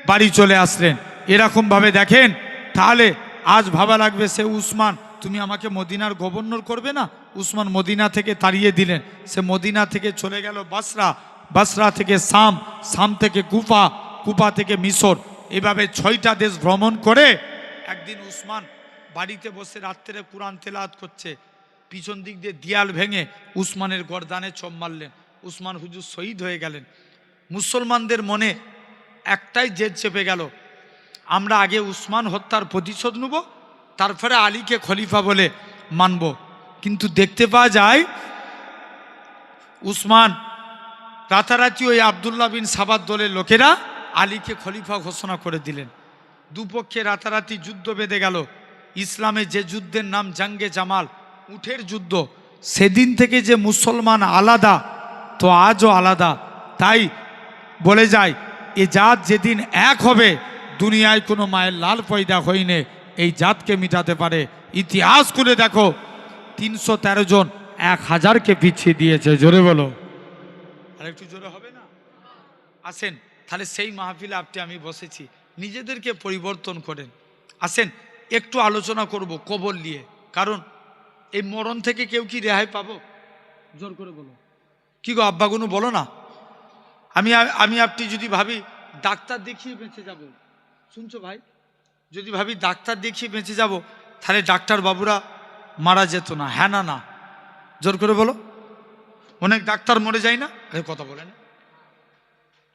বাড়ি চলে আসলেন। এরকম ভাবে দেখেন, তাহলে আজ ভাবা লাগবে সে উসমান তুমি আমাকে মদিনার গভর্নর করবে না। উসমান মদিনা থেকে তাড়িয়ে দিলেন, সে মদিনা থেকে চলে গেল বাসরা, বাসরা থেকে শাম, শাম থেকে কুফা, কুফা থেকে মিশর। এভাবে 6টা দেশ ভ্রমণ করে একদিন উসমান বাড়িতে বসে রাত্রে কুরআন তেলাওয়াত করছে, পিছন দিক দিয়ে দেয়াল ভেঙে উসমানের গর্দানে চোম মারলেন। উসমান হুজুর শহীদ হয়ে গেলেন। মুসলমানদের মনে একটাই জেদ চেপে গেল, আমরা আগে উসমান হত্যার প্রতিশোধ নেব, তারপরে আলীকে খলিফা বলে মানব। কিন্তু দেখতে পাওয়া যায় উসমান রাতারাতি ওই আব্দুল্লাহ বিন সাবার দলের লোকেরা আলীকে খলিফা ঘোষণা করে দিলেন। দুপক্ষে রাতারাতি যুদ্ধ বেঁধে গেল। ইসলামে যে যুদ্ধের নাম জাঙ্গে জামাল, উটের যুদ্ধ, সেদিন থেকে যে মুসলমান আলাদা তো আজও আলাদা। তাই বলে যায় এ জাত যেদিন এক হবে দুনিয়ায় কোনো মায়ের লাল পয়দা হয়নি এই জাতকে মিটাতে পারে। ইতিহাস করে দেখো 313 জন 1000কে পিছিয়ে দিয়েছে। জোরে বলো, আর একটু জোরে হবে না? আসেন তাহলে সেই মাহফিলে আপনি আমি বসেছি, নিজেদেরকে পরিবর্তন করেন। আসেন একটু আলোচনা করব কবর নিয়ে, কারণ এই মরণ থেকে কেউ কি রেহাই পাবো? জোর করে বলো, কি গো আব্বাগুনু বলো না। আমি আপনি যদি ভাবি ডাক্তার দেখিয়ে বেঁচে যাব, শুনছো ভাই, যদি ভাবি ডাক্তার দেখিয়ে বেঁচে যাব, তাহলে ডাক্তার বাবুরা মারা যেত না। হ্যাঁ না না? জোর করে বলো। অনেক ডাক্তার মরে যায় না? কথা বলেন,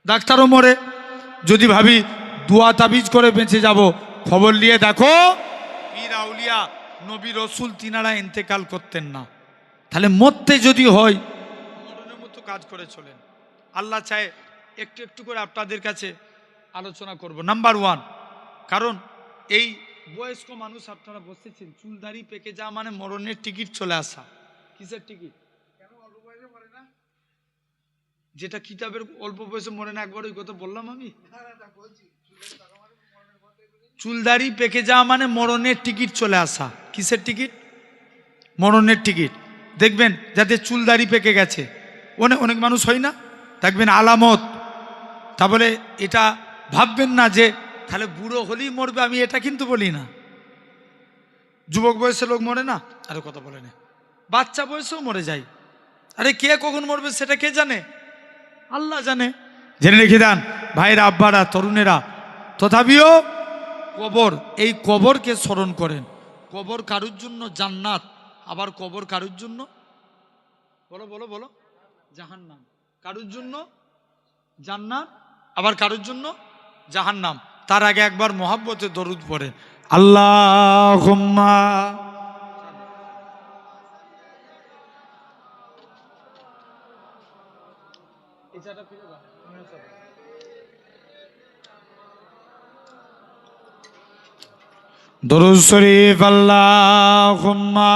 ডাক্তারও মরে। যদি ভাবি দুয়া তাবিজ করে বেঁচে যাব, খবর নিয়ে দেখো পীর আউলিয়া নবী রসুল তিনারা ইন্তেকাল করতেন না। তাহলে মরতে যদি হয় মরণের মতো কাজ করে চলেন। আল্লাহ চায় একটু একটু করে আপনাদের কাছে আলোচনা করব। নাম্বার 1, কারণ এই বয়স্ক মানুষ আপনারা বসেছেন, চুলদাড়ি পেকে যাওয়া মানে মরণের টিকিট চলে আসা। কিসের টিকিট? যেটা কিতাবের অল্প বয়সে মরে না, একবার ওই কথা বললাম আমি। চুলদাড়ি পেকে যাওয়া মানে মরণের টিকিট চলে আসা। কিসের টিকিট? মরণের টিকিট। দেখবেন যাদের চুলদাড়ি পেকে গেছে, অনেক মানুষ হয় না, দেখবেন আলামত। তা বলে এটা ভাববেন না যে তাহলে বুড়ো হলেই মরবে, আমি এটা কিন্তু বলি না। যুবক বয়সে লোক মরে না, আরে কথা বলে না, বাচ্চা বয়সেও মরে যায়। আরে কে কখন মরবে সেটা কে জানে? আল্লাহ জানে। জেনে রেখে দেন ভাইরা, আব্বারা, তরুণেরা। তথাপিও কবর, এই কবরকে স্মরণ করেন। কবর কারুর জন্য জান্নাত, আবার কবর কারুর জন্য, বলো বলো বলো, জাহান্নাম। কারুর জন্য জান্নাত, আবার কারুর জন্য জাহান্নাম। তার আগে একবার মহাব্বতে দরুদ পড়েন, আল্লাহুম্মা। দরুদ শরীফ, আল্লাহুম্মা।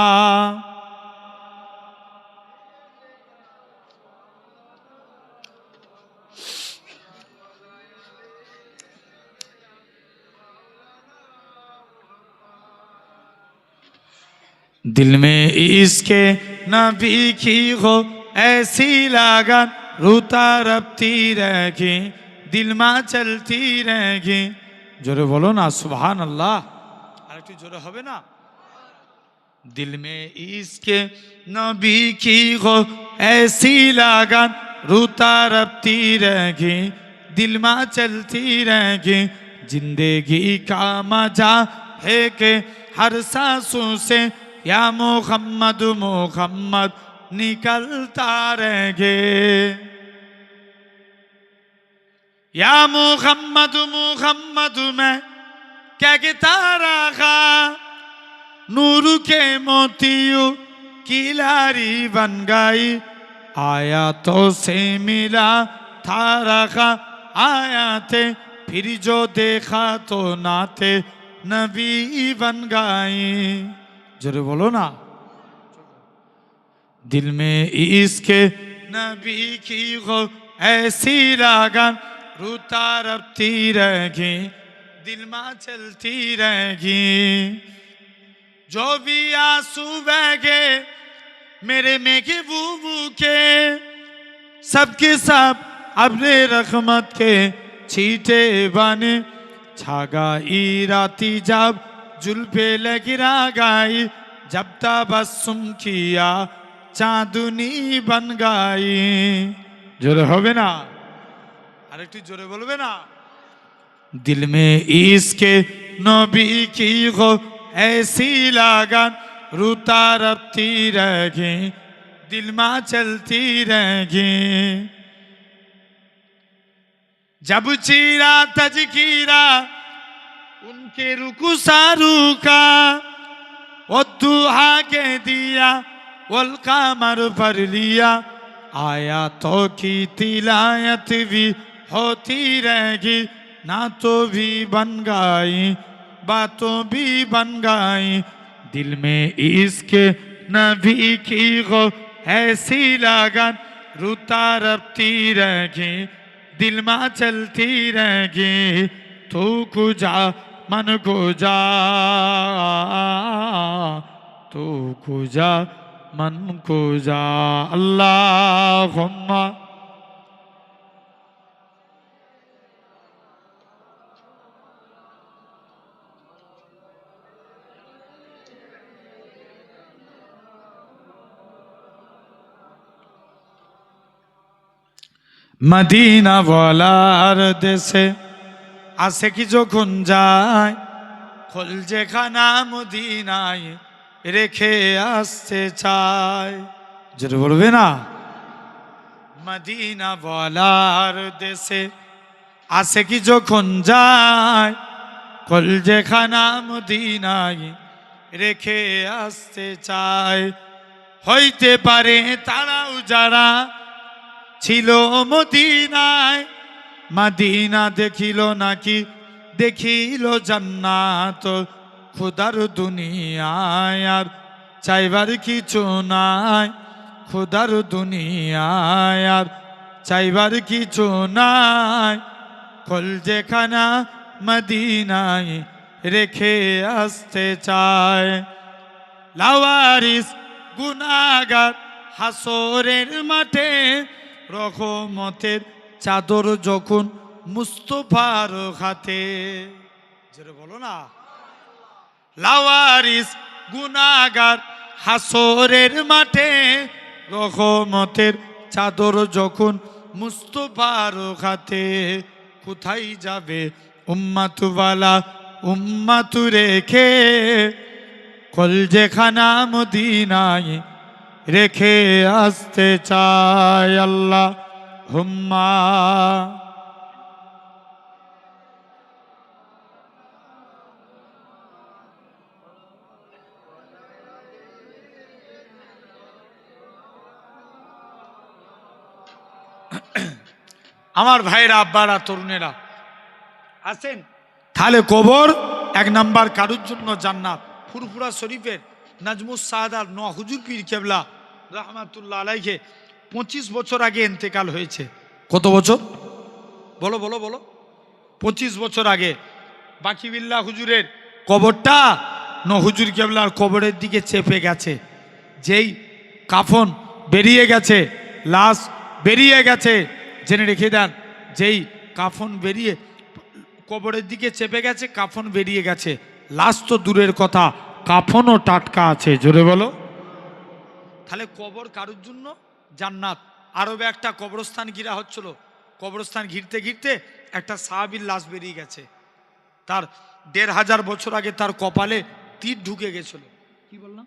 दिल में इसके नबी की हो ऐसी लागन, रूता रबती रहेगी, दिल में चलती रहेगी। जोरे बोलो ना सुभान अल्लाह, আর একটু জোরে হবে না? दिल में इसके नबी की हो ऐसी लागन, रूता रबती रहेगी, दिल में चलती रहेगी। जिंदगी का मजा है कि हर सांसों से या मोहम्मद मोहम्मद निकलता रहेंगे, या मोहम्मद मोहम्मद में क्या रखा, नूर के मोतियों की लारी बन गई, आया तो से मिला था रखा, आया थे फिर जो देखा तो नाते नबी बन गई। जोरे बोलो ना। दिल में इसके नबी की हो ऐसी लागन, रूता रबती रहेगी, दिल में चलती रहेगी। जो भी आंसू बहे मेरे महबूबू के, सबके सब अपने रहमत के छींटे बने, छा गई राती जब जुल्फे लगिरा गई, जब तबस्सुम किया चांदनी बन गई। जोरे होवे ना, আর একটু জোরে বলবে না? दिल में इसके नबी की हो ऐसी लागन, रूता रबती रहेगी, दिल में चलती रहेगी। जब चीरा तजकीरा उनके रुकू सारू का, वो दुहा के दिया वल कमर पर लिया, आया तो की तिलायत भी होती रहेगी, ना तो भी बन गई बातों भी बन गई। दिल में इसके नबी की हो ऐसी लगन, रूता रबती रहेगी, दिल में चलती रहेगी। तू कुजा मन को जा, तू कुजा मन को जा अल्लाहुम्मा मदीना वालार देशे आसे की যখন যায় খোল যেখানা মদিনায় রেখে আসতে চায় যেটা বলবে না মদিনা वालार দেশে आसे की যখন যায় খোল যেখানা মদিনায় রেখে আসতে চায় হইতে পারে তারাও যারা ছিল মদিনায় মদিনা দেখিল নাকি দেখিল জান্নাত খুদার দুনিয়ায় আর চাইবার কিছু নাই খুদার দুনিয়ায় আর চাইবার কিছু নাই কল যেখানা মদিনায় রেখে আসতে চায় লাওয়ারিস গুনাহগার হাসরের মাঠে রহমতের চাদর যখন মুস্তফার হাতে যেটা বলো না লাওয়ারিস গুনাহগার হাসরের মাঠে রহমতের চাদর যখন মুস্তফার হাতে কোথায় যাবে উম্মাতুওয়ালা উম্মাতু রেখে কল যেখানা মদিনায় রেখে আসতে চায় আল্লাহ হুম্মা আমার ভাইরা আব্বারা তরুণেরা আছেন তাহলে কবর এক নাম্বার কারুর জন্য জান্নাত ফুরফুরা শরীফের নাজমুস সাদার নোয়া হুজুর পীর কেবলা রহমাতুল্লাহ আলাইহি 25 বছর আগে ইন্তেকাল হয়েছে কত বছর বলো বলো বলো 25 বছর আগে বাকি বিল্লাহ হুজুরের কবরটা নোয়া হুজুর কেবলার কবরের দিকে চেপে গেছে যেই কাফন বেরিয়ে গেছে লাশ বেরিয়ে গেছে জেনে রেখে দেন যেই কাফন বেরিয়ে কবরের দিকে চেপে গেছে কাফন বেরিয়ে গেছে লাশ তো দূরের কথা কাফনও টাটকা আছে জোরে বলো তাহলে কবর কারুর জন্য জান্নাত আরবে একটা কবরস্থান ঘিরা হচ্ছিল কবরস্থান ঘিরতে ঘিরতে একটা সাহাবীর লাশ বেরিয়ে গেছে তার 1500 বছর আগে তার কপালে তীর ঢুকে গেছিল কি বললাম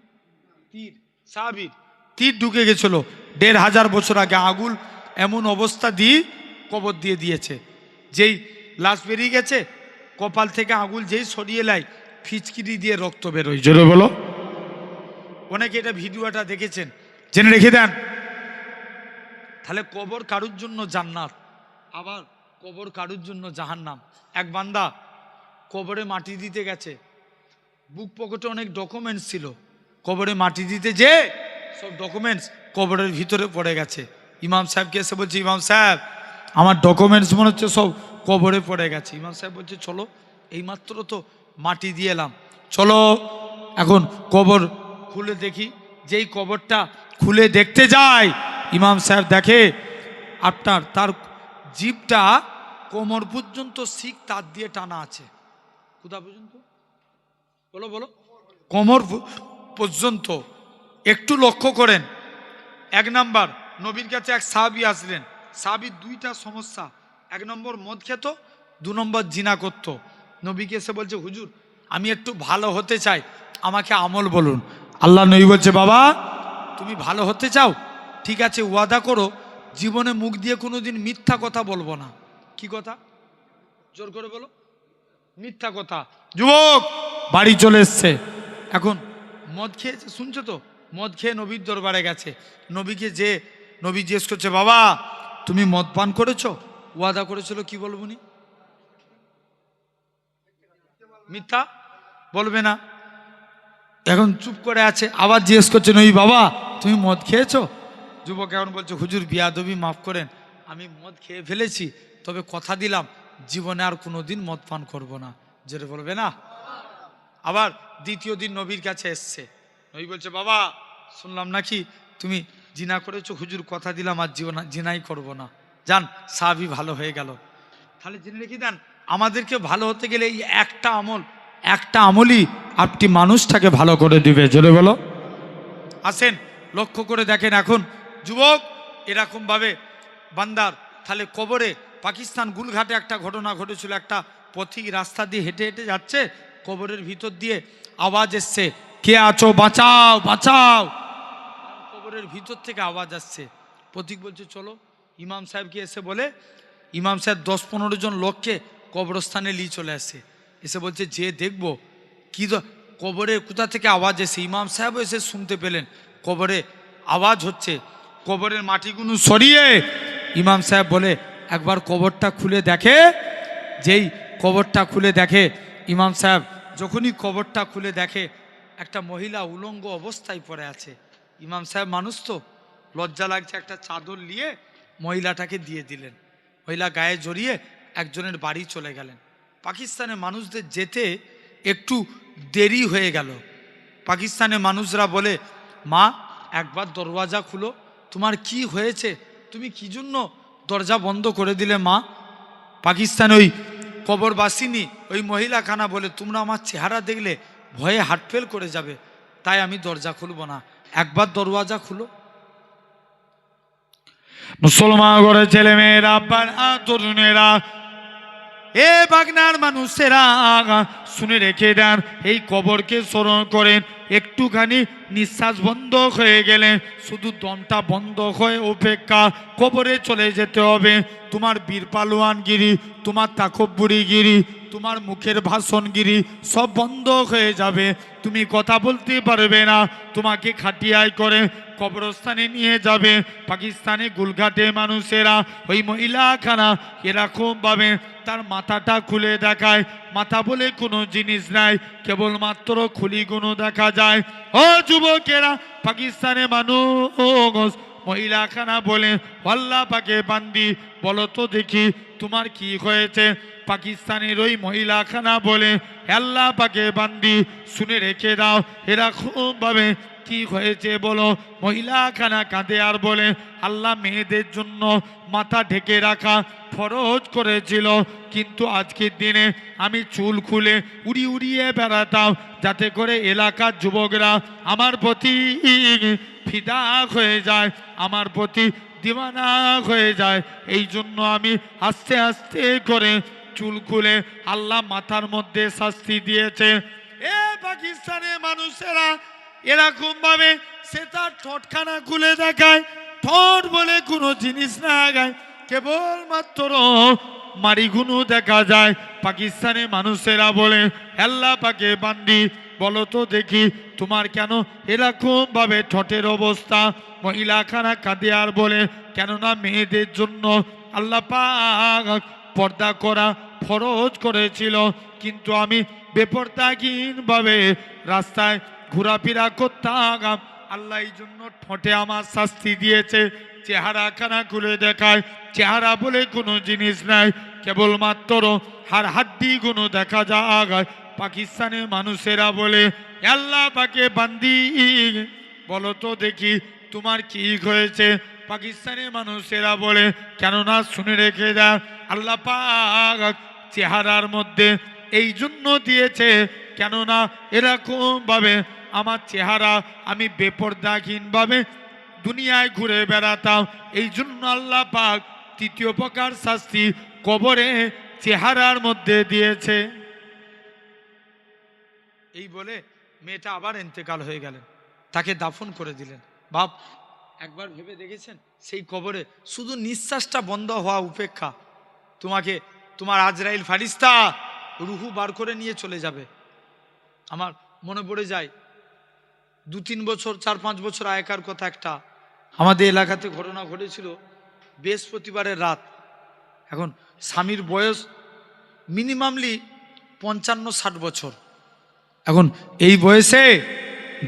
তীর সাহাবীর তীর ঢুকে গেছিল 1500 বছর আগে আগুল এমন অবস্থা দিয়ে কবর দিয়ে দিয়েছে যেই লাশ বেরিয়ে গেছে কপাল থেকে আগুল যেই সরিয়ে লাই ফিচকিরি দিয়ে রক্ত বেরোয় জোরে বলো অনেকে এটা ভিডিওটা দেখেছেন জেনে রেখে দেন তাহলে কবর কারুর জন্য জান্নাত আবার কবর কারুর জন্য জাহান্নাম এক বান্দা কবরে মাটি দিতে গেছে বুক পকেটে অনেক ডকুমেন্টস ছিল কবরে মাটি দিতে যে সব ডকুমেন্টস কবরের ভিতরে পড়ে গেছে ইমাম সাহেবকে এসে বলছে ইমাম সাহেব আমার ডকুমেন্টস মনে হচ্ছে সব কবরে পড়ে গেছে ইমাম সাহেব বলছে চলো এইমাত্র তো মাটি দিয়ে এলাম চলো এখন কবর খুলে দেখি যেই কবরটা খুলে দেখতে যায় ইমাম সাহেব দেখে আপনার তার জিভটা কোমর পর্যন্ত শিক তার দিয়ে টানা আছে কোথা পর্যন্ত বলো বলো কোমর পর্যন্ত একটু লক্ষ্য করেন এক নাম্বার নবীর কাছে এক সাহাবী আসলেন সাহাবীর দুইটা সমস্যা এক নম্বর মদ খেত দু নম্বর জিনা করত নবীকে এসে বলছে হুজুর আমি একটু ভালো হতে চাই আমাকে আমল বলুন আল্লাহ নবী বলছে বাবা তুমি ভালো হতে চাও ঠিক আছে ওয়াদা করো জীবনে মুখ দিয়ে কোনোদিন মিথ্যা কথা বলবো না কি কথা জোর করে বলো মিথ্যা কথা যুবক বাড়ি চলে এসছে এখন মদ খেয়েছে শুনছো তো মদ খেয়ে নবীর দরবারে গেছে নবীকে যে নবী জিজ্ঞেস করছে বাবা তুমি মদ পান করেছো ওয়াদা করেছিল কি বলবো নি মিথ্যা বলবে না এখন চুপ করে আছে আবার জিজ্ঞেস করছে নবী বাবা তুমি মদ খেয়েছো যুবক এখন বলছে হুজুর বিয়াদবি মাফ করেন আমি মদ খেয়ে ফেলেছি তবে কথা দিলাম জীবনে আর কোনোদিন মদ পান করব না যেটা বলবে না আবার দ্বিতীয় দিন নবীর কাছে এসছে নবী বলছে বাবা শুনলাম নাকি তুমি জিনা করেছো, হুজুর কথা দিলাম আর জিনাই করব না, যান সাহাবি ভালো হয়ে গেল। তাহলে জেনে রেখে দেন, আমাদেরকে ভালো হতে গেলে এই একটা আমলই আপনি মানুষটাকে ভালো করে দিবে। জোরে বলো। আসেন লক্ষ্য করে দেখেন, এখন যুবক এরকমভাবে বান্দার তাহলে কবরে, পাকিস্তান গুলঘাটে একটা ঘটনা ঘটেছিল, একটা পথিক রাস্তা দিয়ে হেঁটে হেঁটে যাচ্ছে, কবরের ভিতর দিয়ে আওয়াজ এসছে, কে আছো বাঁচাও বাঁচাও। কবরের ভিতর থেকে আওয়াজ আসছে, পথিক বলছে চলো। ইমাম সাহেবকে এসে বলে, ইমাম সাহেব 10-15 জন লোককে কবরস্থানে নিয়ে চলে আসে, এসে বলছে যে দেখবো কি কবরে কোথা থেকে আওয়াজ এসে। ইমাম সাহেব এসে শুনতে পেলেন কবরে আওয়াজ হচ্ছে, কবরের মাটিগুলো সরিয়ে ইমাম সাহেব বলে একবার কবরটা খুলে দেখে। যেই কবরটা খুলে দেখে, ইমাম সাহেব যখনই কবরটা খুলে দেখে একটা মহিলা উলঙ্গ অবস্থায় পড়ে আছে। ইমাম সাহেব মানুষ তো লজ্জা লাগছে, একটা চাদর নিয়ে মহিলাটাকে দিয়ে দিলেন, মহিলা গায়ে জড়িয়ে একজনের বাড়ি চলে গেলেন। পাকিস্তানের মানুষদের যেতে একটু দেরি হয়ে গেল। পাকিস্তানের মানুষরা বলে, মা একবার দরওয়াজা খুলো, তোমার কি হয়েছে, তুমি কি জন্য দরজা বন্ধ করে দিলে মা? পাকিস্তান ওই কবরবাসিনী ওই মহিলা খানা বলে, তোমরা আমার চেহারা দেখলে ভয়ে হার্টফেল করে যাবে, তাই আমি দরজা খুলবো না, একবার দরওয়াজা খুলো। মুসলমান ঘরে ছেলে মেয়েরা, তরুণেরা, এ বাগনার মানুষেরা শুনে রেখে দেন, এই কবরকে স্মরণ করেন। একটুখানি নিঃশ্বাস বন্ধ হয়ে গেলে, শুধু দমটা বন্ধ হয়ে অপেক্ষা, কবরে চলে যেতে হবে। তোমার বীর পালোয়ানগিরি, তোমার তাকব্বুরিগিরি, তোমার মুখের ভাষণগিরি সব বন্ধ হয়ে যাবে, তুমি কথা বলতে পারবে না। তোমাকে খাটিয়ায় করে কবরস্থানে নিয়ে যাবে। পাকিস্তানে গুলঘাটে মানুষেরা ওই মহিলাখানা এরকমভাবে তার মাথাটা খুলে দেখায়, মাথা বলে কোনো জিনিস নাই, কেবলমাত্র খুলিগুলো দেখা যায়। ও যুবকেরা, পাকিস্তানে মানুষ মহিলাখানা বলে, আল্লাহ পাকে বান্দি বলো তো দেখি তোমার কি হয়েছে। পাকিস্তানের ওই মহিলাখানা বলে, আল্লাহ পাকে বান্দি শুনে রেখে দাও, এরকম ভাবে কি হয়েছে বলো। মহিলাখানা কাঁদে আর বলে, আল্লাহ মেয়েদের জন্য মাথা ঢেকে রাখা ফরজ করেছিল, কিন্তু আজকের দিনে আমি চুল খুলে উড়িয়ে বেড়াতাম, যাতে করে এলাকার যুবকরা আমার প্রতি ফিদা হয়ে যায়, আমার প্রতি দিওয়ানা হয়ে যায়। এই জন্য আমি আস্তে আস্তে করে চুল খুলে আল্লাহ মাথার মধ্যে শাস্তি দিয়েছে। এ পাকিস্তানের মানুষেরা এরকম ভাবে সে তার ঠোঁটখানা খুলে দেখায়, ঠোঁট বলে কোনো জিনিস না গায়, কেবলমাত্র মারিগুনো দেখা যায়। পাকিস্তানের মানুষেরা বলে, আল্লাহ পাকে বান্দি বলো তো দেখি তোমার কেন এরকম ভাবে ঠোঁটের অবস্থা। মহিলাখানা কাঁদে আর বলে, কেননা মেয়েদের জন্য আল্লাহ পাক পর্দা করা ফরজ করেছিল, কিন্তু আমি বেপরদাহীনভাবে রাস্তায় ঘোরাফেরা করতাম, আল্লাহ এই জন্য ঠোঁটে আমার শাস্তি দিয়েছে। চেহারাখানা খুলে দেখায়, চেহারা বলে কোনো জিনিস নাই, কেবলমাত্র হাড্ডি গুলো দেখা যায়। পাকিস্তানের মানুষেরা বলে, আল্লাহ পাকে বান্দি বলো তো দেখি তোমার কি হয়েছে। পাকিস্তানের মানুষেরা বলে, কেননা শুনে রেখে দাও, আল্লাহ পাক চেহারার মধ্যে এই জন্য দিয়েছে, কেননা এরকম ভাবে আমার চেহারা আমি বেপরদাহীনভাবে দুনিয়ায় ঘুরে বেড়াতাম, এই জন্য আল্লাহ পাক তৃতীয় প্রকার শাস্তি কবরে চেহারার মধ্যে দিয়েছে। এই বলে মেয়েটা আবার ইন্তেকাল হয়ে গেলেন, তাকে দাফন করে দিলেন। বাপ একবার ভেবে দেখেছেন, সেই কবরে শুধু নিঃশ্বাসটা বন্ধ হওয়া উপেক্ষা তোমাকে তোমার আজরাইল ফারিস্তা রুহু বার করে নিয়ে চলে যাবে। আমার মনে পড়ে যায় 2-3 বছর 4-5 বছর আগেকার কথা, একটা আমাদের এলাকাতে ঘটনা ঘটেছিল। বৃহস্পতিবারের রাত, এখন স্বামীর বয়স মিনিমামলি 55-60 বছর, এখন এই বয়সে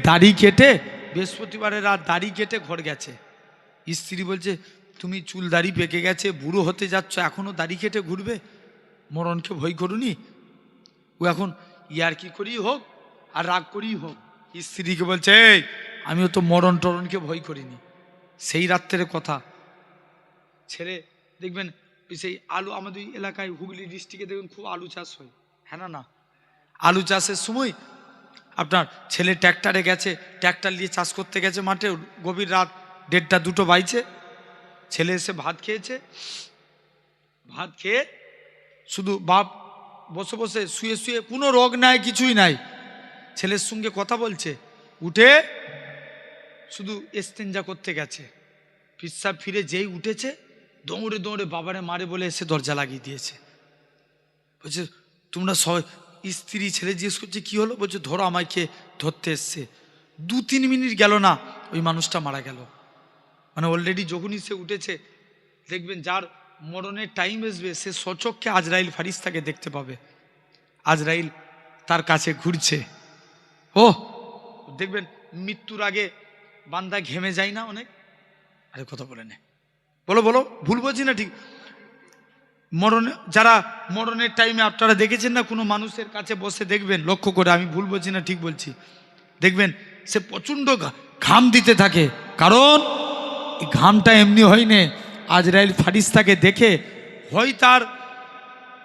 দাড়ি কেটে বৃহস্পতিবারের রাত দাড়ি কেটে ঘর গেছে। স্ত্রী বলছে, তুমি চুল দাড়ি পেকে গেছে, বুড়ো হতে যাচ্ছ, এখনো দাড়ি কেটে ঘুরবে, মরণকে ভয় করুনি? ও এখন ইয়ার কি করেই হোক আর রাগ করেই হোক স্ত্রীকে বলছে, এই আমিও তো মরণ টরণকে ভয় করিনি। সেই রাত্রের কথা। ছেলে দেখবেন সেই আলু, আমাদের এলাকায় হুগলি ডিস্ট্রিক্টে দেখবেন খুব আলু চাষ হয়, হ্যাঁ না না? আলু চাষের সময় আপনার ছেলে ট্র্যাক্টরে গেছে, ট্র্যাক্টর নিয়ে চাষ করতে গেছে মাঠে, গভীর রাত 1:30 2টো বাইছে। ছেলে এসে ভাত খেয়েছে, ভাত খেয়ে শুধু বাপ বসে বসে শুয়ে শুয়ে, কোনো রোগ নাই কিছুই নাই, ছেলের সঙ্গে কথা বলছে। উঠে শুধু এস্তেঞ্জা করতে গেছে, পিসাব ফিরে যেই উঠেছে দৌড়ে দৌড়ে বাবারে মারে বলে এসে দরজা লাগিয়ে দিয়েছে। বলছে তোমরা সবাই, স্ত্রী ছেলে জিজ্ঞেস করছে কি হলো, বলছে ধরো আমায় কে ধরতে এসছে। 2-3 মিনিট গেল না, ওই মানুষটা মারা গেল। মানে অলরেডি যখনই সে উঠেছে, দেখবেন যার মরণের টাইম আসবে সে সচক্ষে আজরাইল ফারিস্তাকে দেখতে পাবে। আজরাইল তার কাছে ঘুরছে। ও দেখবেন মৃত্যুর আগে বান্দা ঘেমে যায় না অনেক? আরে কথা বলে নে, বলো বলো, ভুল বলছি না ঠিক? মরণে যারা মরণের টাইমে আপনারা দেখেছেন না কোনো মানুষের কাছে বসে, দেখবেন লক্ষ্য করে, আমি ভুল বলছি না ঠিক বলছি, দেখবেন সে প্রচণ্ড ঘাম দিতে থাকে। কারণ এই ঘামটা এমনি হয়নি, আজরাইল ফারিস্তাকে দেখে হয় তার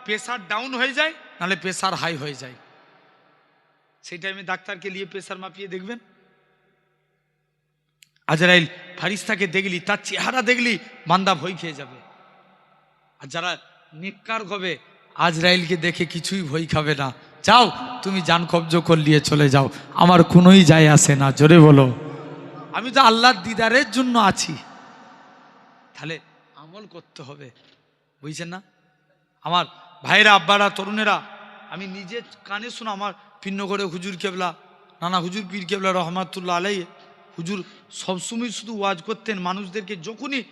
প্রেশার ডাউন হয়ে যায়, নাহলে প্রেশার হাই হয়ে যায়। সেই টাইমে ডাক্তারকে নিয়ে প্রেশার মাপিয়ে দেখবেন। আজরাইল ফারিস্তাকে দেখলি, তার চেহারা দেখলি বান্দা ভয় খেয়ে যাবে। আর যারা নেককার হবে আজরাইলকে দেখে কিছুই ভয় খাবে না। যাও তুমি জান কবজ করলিয়ে চলে যাও, আমার কোনোই যায় আসে না। জোরে বলো, আমি তো আল্লাহর দিদারের জন্য আছি। তাহলে আমল করতে হবে, বুঝছেন না আমার ভাইরা, আব্বারা, তরুণেরা? আমি নিজে কানে শোনা, আমার পিন্নগড়ে হুজুর কেবলা, নানা হুজুর পীর কেবলা রহমাতুল্লাহ আলাই, হুজুর সবসময় শুধু ওয়াজ করতেন মানুষদেরকে। যখনই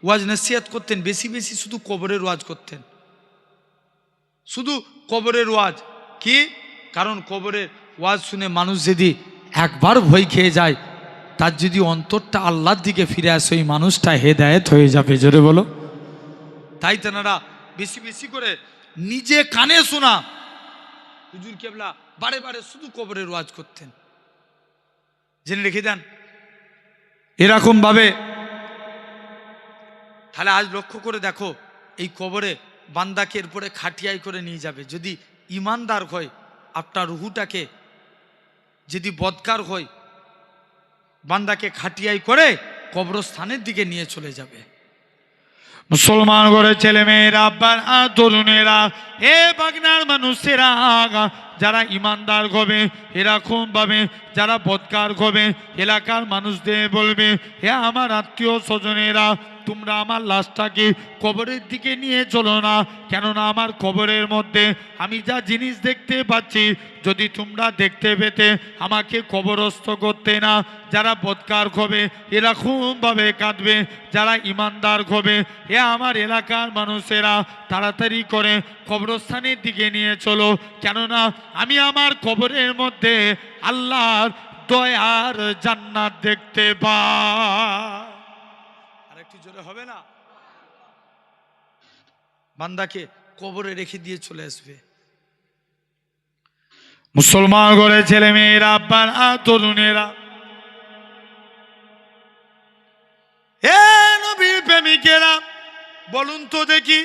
ওয়াজ নসিহত করতেন, বেশি বেশি শুধু কবরের ওয়াজ করতেন, শুধু কবরের ওয়াজ। কি কারণ কবরের ওয়াজ শুনে মানুষ যদি একবার ভয় খেয়ে যায়, তার যদি অন্তরটা আল্লাহর দিকে ফিরে আসে, ওই মানুষটা হেদায়েত হয়ে যাবে। জোরে বলো। তাই তেনারা বেশি বেশি করে নিজে কানে শোনা হুজুর কেবলা বারে বারে শুধু কবরের ওয়াজ করতেন। জেনে রেখে দেন এরকম ভাবে। তাহলে আজ লক্ষ্য করে দেখো, এই কবরে বান্দাকে এরপরে খাটিয়াই করে নিয়ে যাবে। যদি ইমানদার হয়, আপনার রুহুটাকে যদি বদকার হয়, বান্দাকে খাটিয়াই করে কবরস্থানের দিকে নিয়ে চলে যাবে। মুসলমান করে ছেলে মেয়েরা, আব্বার তরুণেরা, হে বাগনার মানুষেরা, যারা ইমানদার হবে এরকম ভাবে, যারা বদকার হবে এলাকার মানুষদের বলবে, হে আমার আত্মীয় স্বজনেরা, তোমরা আমার লাশটাকে কবরের দিকে নিয়ে চলো না, কেননা আমার কবরের মধ্যে আমি যা জিনিস দেখতে পাচ্ছি, যদি তোমরা দেখতে পেতে আমাকে কবরস্থ করতে না। যারা বদকার হবে এরকমভাবে কাঁদবে, যারা ইমানদার হবে, এ আমার এলাকার মানুষেরা তাড়াতাড়ি করে কবরস্থানের দিকে নিয়ে চলো, কেননা আমি আমার কবরের মধ্যে আল্লাহর দয়ার জান্নাত দেখতে পাই। আর একটু জোরে হবে না? বান্দাকে কবরে রেখে দিয়ে চলে আসবে। মুসলমান ঘরে ছেলে মেয়েরা, আব্বার তরুণেরা, হে নবীর প্রেমিকেরা, বলুন তো দেখি,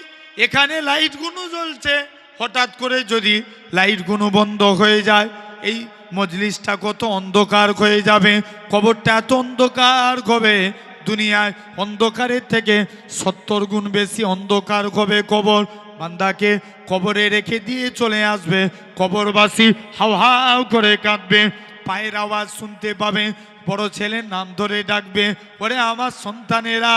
এখানে লাইট গুলো জ্বলছে, হঠাৎ করে যদি লাইট গুলো বন্ধ হয়ে যায়, এই মজলিসটা কত অন্ধকার হয়ে যাবে, কবরটা এত অন্ধকার হবে, দুনিয়ায় অন্ধকারের থেকে 70 গুণ বেশি অন্ধকার হবে কবর। বান্দাকে কবরে রেখে দিয়ে চলে আসবে, কবরবাসী হাউ হাউ করে কাঁদবে, পায়ের আওয়াজ শুনতে পাবে, বড় ছেলের নাম ধরে ডাকবে, ওরে আমার সন্তানেরা,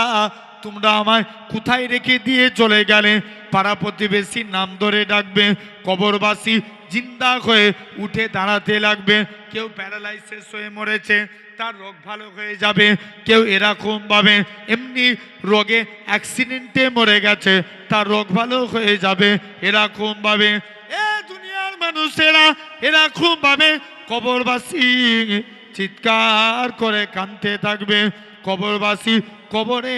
তোমরা আমায় কোথায় রেখে দিয়ে চলে গেলে? পাড়া প্রতিবেশীর নাম ধরে ডাকবে, কবরবাসী জিন্দা হয়ে উঠে দাঁড়াতে লাগবে। কেউ প্যারালাইসিস হয়ে মরেছে, তার রোগ ভালো হয়ে যাবে। কেউ এরকম ভাবে এমনি রোগে অ্যাক্সিডেন্টে মরে গেছে, তার রোগ ভালো হয়ে যাবে। এরকম ভাবে এ দুনিয়ার মানুষেরা এরকম ভাবে কবরবাসী চিৎকার করে কাঁদতে থাকবে, কবরবাসী কবরে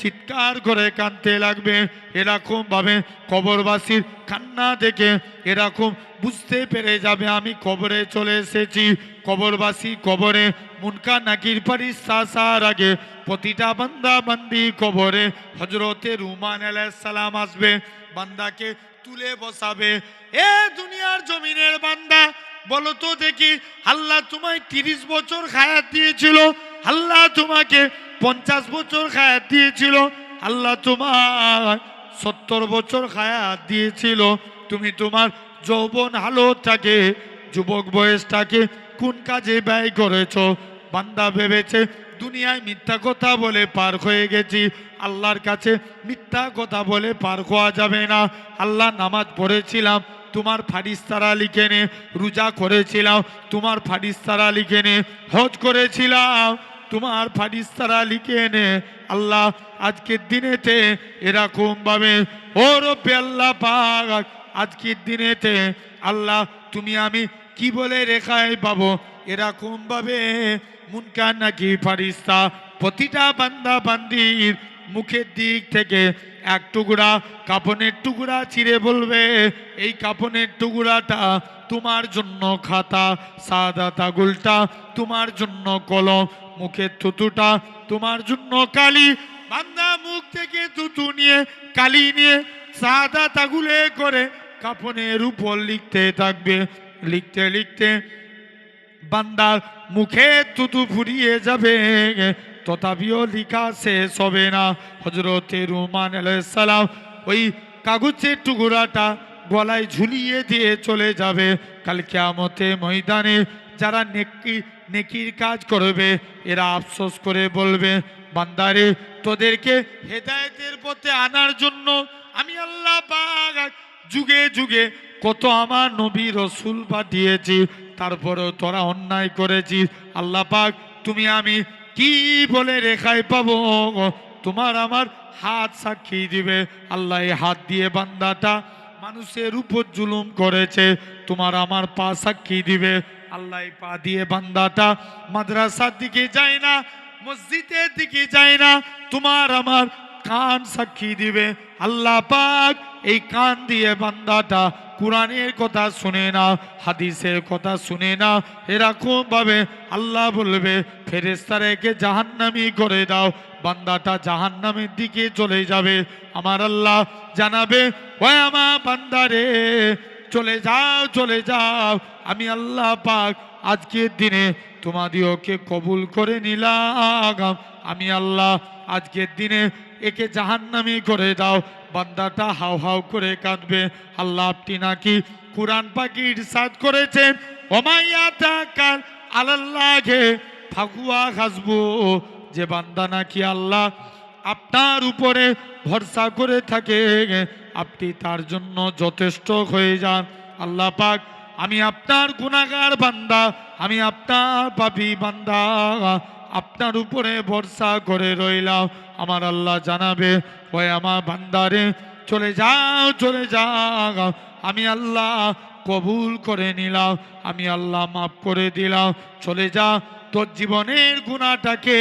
চিৎকার করে কাঁদতে লাগবে। এরকম ভাবে কবরবাসীর কান্না দেখে এরকম বুঝতে পেরে যাবে আমি কবরে চলে এসেছি। কবরবাসী কবরে মুনকার নাকির ফারিস্তা আসার আগে প্রতিটা বান্দা বান্দি কবরে হযরতে রুমান আলাইহিস সালাম আসবে, বান্দাকে তুলে বসাবে। এ দুনিয়ার জমিনের বান্দা, বলো তো দেখি, আল্লাহ তোমায় 30 বছর হায়াত দিয়েছিল, আল্লাহ তোমাকে 50 বছর হায়াত দিয়েছিল, আল্লাহ তোমার 70 বছর হায়াত দিয়েছিল, তুমি তোমার যৌবন হালতটাকে, যুবক বয়সটাকে কোন কাজে ব্যয় করেছো? বান্দা ভেবেছে দুনিয়ায় মিথ্যা কথা বলে পার হয়ে গেছি, আল্লাহর কাছে মিথ্যা কথা বলে পার হওয়া যাবে না। আল্লাহ, নামাজ পড়েছিলাম, তোমার ফারিস্তারা লিখে নে, রোজা করেছিলাম, তোমার ফারিস্তারা লিখে নে, হজ করেছিলাম, তোমার ফারিস্তারা লিখে নে। আল্লাহ, আজকের দিনেতে এরকম ভাবে, ও রব্বে আল্লাহ পাক, আজকের দিনেতে আল্লাহ তুমি আমি কি বলে রেখায় পাবো? এরকম ভাবে মুনকার নাকির ফারিস্তা প্রতিটা বান্দা বান্দির মুখের দিক থেকে এক টুকরা কাপনের টুকরা চিরে বলবে, এই কাপনের টুকরাটা তোমার জন্য খাতা, সাদাত আঙুলটা তোমার জন্য কলম, মুখের থুতুটা তোমার জন্য কালি। বান্দা মুখ থেকে থুতু নিয়ে, কালি নিয়ে, সাদাত আঙুলে করে কাপনের উপর লিখতে থাকবে। লিখতে লিখতে বান্দার মুখে থুতু ফুরিয়ে যাবে, তথাপিও লিখা শেষ হবে না। হযরতে রুমান আলাইহিস সালাম ওই কাগজের টুকরাটা গলায় ঝুলিয়ে দিয়ে চলে যাবে। কাল কিয়ামতে ময়দানে যারা নেকির কাজ করবে, এরা আফসোস করে বলবে, বান্দারে, তোদেরকে হেদায়েতের পথে আনার জন্য আমি আল্লাহ পাক যুগে যুগে কত আমার নবী রসুল পাঠিয়েছি, তারপরেও তোরা অন্যায় করেছিস। আল্লাহ পাক, তুমি আমি কি বলে রেখায় পাবো? তোমার আমার হাত সাক্ষী দিবে। আল্লাহ, এই হাত দিয়ে বান্দাটা মানুষের উপর জুলুম করেছে, তোমার আমার পা সাক্ষী দিবে। আল্লাহ, এই পা দিয়ে বান্দাটা মাদ্রাসার দিকে যায় না, মসজিদের দিকে যায় না, তোমার আমার কান সাক্ষী দিবে। আল্লাহ পাক, এই কান দিয়ে বান্দাটা কুরআনের কথা শুনে না, হাদিসের কথা শুনে না, এরকম ভাবে আল্লাহ বলবে, ফেরেশতারা একে জাহান্নামী করে দাও। বান্দাটা জাহান্নামের দিকে চলে যাবে। আমার আল্লাহ জানাবে, ও আমার বান্দারে, চলে যাও, চলে যাও, আমি আল্লাহ পাক আজকের দিনে তোমাদিওকে কবুল করে নিলাম। আমি আল্লাহ আজকের দিনে একে জাহান্নামী করে দাও। বান্দাটা হাউ হাউ করে কাঁদবে। আল্লাহ, আপনি নাকি কুরআন পাকে ইরশাদ করেছেন, ওমাইয়া তাকাল আলাল্লাহে ফাহুয়া হাসবু, যে বান্দা নাকি আল্লাহ আপনার উপরে ভরসা করে থাকে, আপনি তার জন্য যথেষ্ট হয়ে যান। আল্লাহ পাক, আমি আপনার গুনাহগার বান্দা, আমি আপনার পাপী বান্দা, আপনার উপরে ভরসা করে রইলাম। আমার আল্লাহ জানাবে, ওই আমার বান্দারে, চলে যাও, চলে যাও, আমি আল্লাহ কবুল করে নিলাম, আমি আল্লাহ মাফ করে দিলাম। চলে যা, তোর জীবনের গুনাহটাকে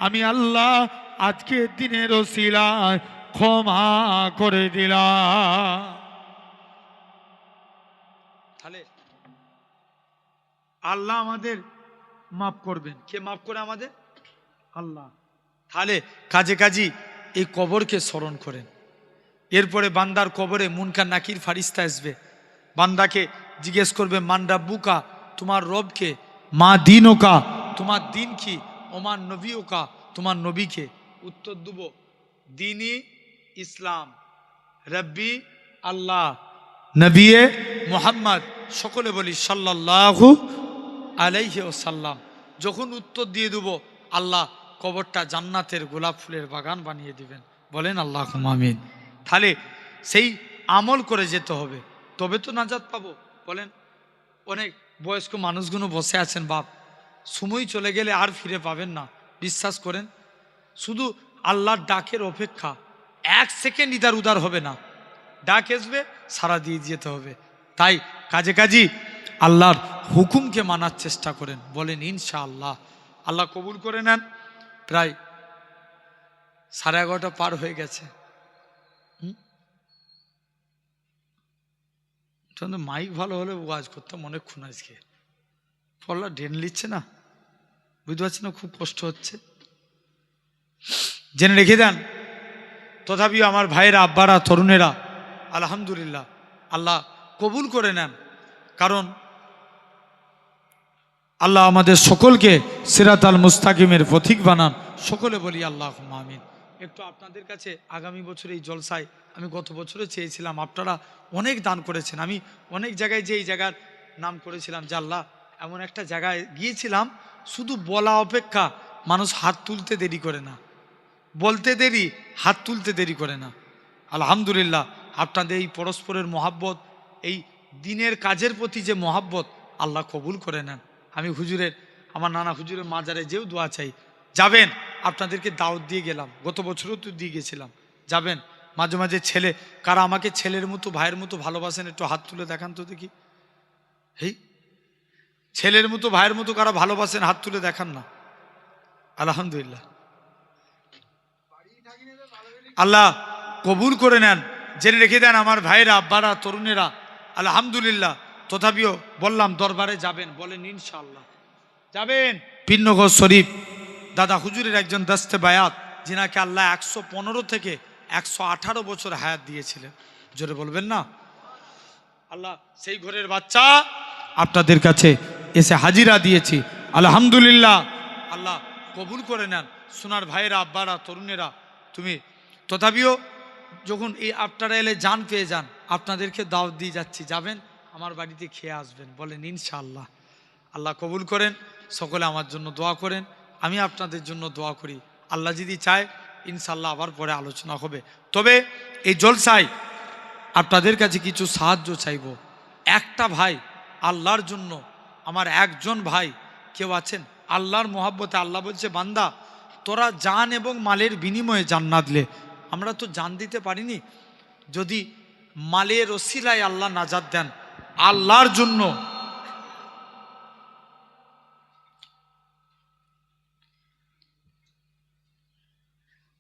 আমি আল্লাহ আজকের দিনের ওসিলায় ক্ষমা করে দিলাম। তাহলে আল্লাহ আমাদের মাফ করবেন। কে মাফ করে আমাদের? আল্লাহ। তাহলে কাজে কাজী এই কবরকে স্মরণ করেন। এরপরে বান্দার কবরে মুনকার নাকির ফারিস্তা আসবে, বান্দাকে জিজ্ঞেস করবে, মান রাব্বুকা, তোমার রবকে, মা দীনুকা, তোমার দিন কি, ওমান নবীকা, তোমার নবীকে। উত্তর দেব, দিনই ইসলাম, রব্বি আল্লাহ, নবিয়ে মুহাম্মদ। সকলে বলি সাল্লাল্লাহু আলাইহি ওয়াসাল্লাম। যখন উত্তর দিয়ে দেব, আল্লাহ কবরটা জান্নাতের গোলাপ ফুলের বাগান বানিয়ে দিবেন। বলেন আল্লাহুম্মা আমিন। তাহলে সেই আমল করে যেতে হবে, তবে তো নাজাত পাবো। বলেন, অনেক বয়স্ক মানুষগুলো বসে আছেন, বাপ, সময় চলে গেলে আর ফিরে পাবেন না। বিশ্বাস করেন, শুধু আল্লাহর ডাকের অপেক্ষা, 1 সেকেন্ড ইদার উদার হবে না। ডাক আসবে, সারা দিয়ে যেতে হবে। তাই কাজে কাজী আল্লাহর হুকুমকে মানার চেষ্টা করেন। বলেন ইনশাআল্লাহ। আল্লাহ কবুল করে নেন। প্রায় 11:30 পার হয়ে গেছে। মাইক ভালো হলে ওয়াজ করতাম অনেকক্ষণ। আজকে পল্লা ডেন লিচ্ছে না। বুঝতে পারছি না, খুব কষ্ট হচ্ছে, জেনে রেখে দেন। তথাপিও আমার ভাইয়েরা, আব্বারা, তরুণেরা, আলহামদুলিল্লাহ আল্লাহ কবুল করে নেন। কারণ আল্লাহ আমাদের সকলকে সিরাতাল মুস্তাকিমের পথিক বানান। সকলে বলি আল্লাহুম্মা আমিন। একটু আপনাদের কাছে আগামী বছর এই জলসায় আমি গত বছরে চেয়েছিলাম, আপনারা অনেক দান করেছেন, আমি অনেক জায়গায় যে এই জায়গার নাম করেছিলাম যে আল্লাহ এমন একটা জায়গায় গিয়েছিলাম, শুধু বলা অপেক্ষা মানুষ হাত তুলতে দেরি করে না, বলতে দেরি, হাত তুলতে দেরি করে না। আলহামদুলিল্লাহ আপনাদের এই পরস্পরের মহাব্বত, এই দিনের কাজের প্রতি যে মহাব্বত, আল্লাহ কবুল করে নেন। আমি হুজুরের, আমার নানা হুজুরের মাজারে যেও দোয়া চাই, যাবেন, আপনাদেরকে দাওয়াত দিয়ে গেলাম, গত বছরও তো দিয়ে গেছিলাম, যাবেন। মাঝে মাঝে ছেলে, কারা আমাকে ছেলের মতো ভাইয়ের মতো ভালোবাসেন একটু হাত তুলে দেখান তো দেখি। এই ছেলের মতো ভাইয়ের মতো কারা ভালোবাসেন হাত তুলে দেখান না। আলহামদুলিল্লাহ আল্লাহ কবুল করে নেন। জেনে রেখে দেন আমার ভাইরা, আব্বারা, তরুণেরা, আলহামদুলিল্লাহ। তথাপিও বললাম দরবারে যাবেন, বলেন ইনশাআল্লাহ যাবেন। পীরনগর শরীফ দাদা হুজুরের একজন দস্তে বায়াত, যিনাকে আল্লাহ 115 থেকে 118 বছর হায়াত দিয়েছিলেন, জোরে বলবেন না। আল্লাহ সেই ঘরের বাচ্চা আপনাদের কাছে এসে হাজিরা দিয়েছি, আলহামদুলিল্লাহ আল্লাহ কবুল করে নেন। সোনার ভাইয়েরা, আব্বারা, তরুণেরা, তুমি তথাপিও যখন এই আপনারা এলে জান পেয়ে যান, আপনাদেরকে দাওয়াত দিয়ে যাচ্ছি, যাবেন আমার বাড়িতে খেয়ে আসবেন, বলেন ইনশাআল্লাহ। আল্লাহ কবুল করেন। সকলে আমার জন্য দোয়া করেন, আমি আপনাদের জন্য দোয়া করি। আল্লাহ যদি চায় ইনশাআল্লাহ আবার পরে আলোচনা হবে। তবে এই জলসায় আপনাদের কাছে কিছু সাহায্য চাইব। একটা ভাই আল্লাহর জন্য, আমার একজন ভাই কেউ আছেন আল্লাহর মহাব্বতে, আল্লাহ বলছে বান্দা তোরা জান এবং মালের বিনিময়ে জান্নাত লে। আমরা তো জান দিতে পারিনি, যদি মালের ওসিলায় আল্লাহ নাজাত দেন, আল্লাহর জন্য,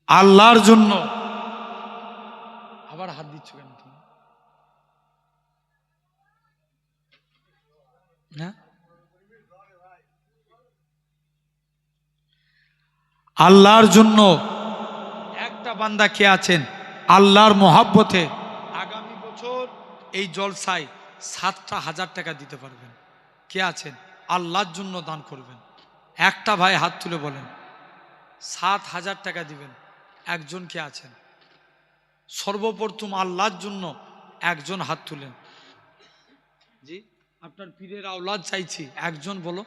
আল্লাহর জন্য। আবার হাত দিচ্ছ কেন তুমি? হ্যাঁ, আল্লাহর জন্য একটা বান্দা কে আছেন আল্লাহর মহাব্বতে আগামী বছর এই জলসায় 7,000 টাকা দিতে পারবেন? কে আছেন আল্লাহর জন্য দান করবেন? একটা ভাই হাত তুলে বলেন। 7,000 টাকা দিবেন, একজন কে আছেন? সর্বপ্রথম আল্লাহর জন্য একজন হাত তুলেন। জি, আপনার পীরের আওলাদ চাইছি, একজন বলো।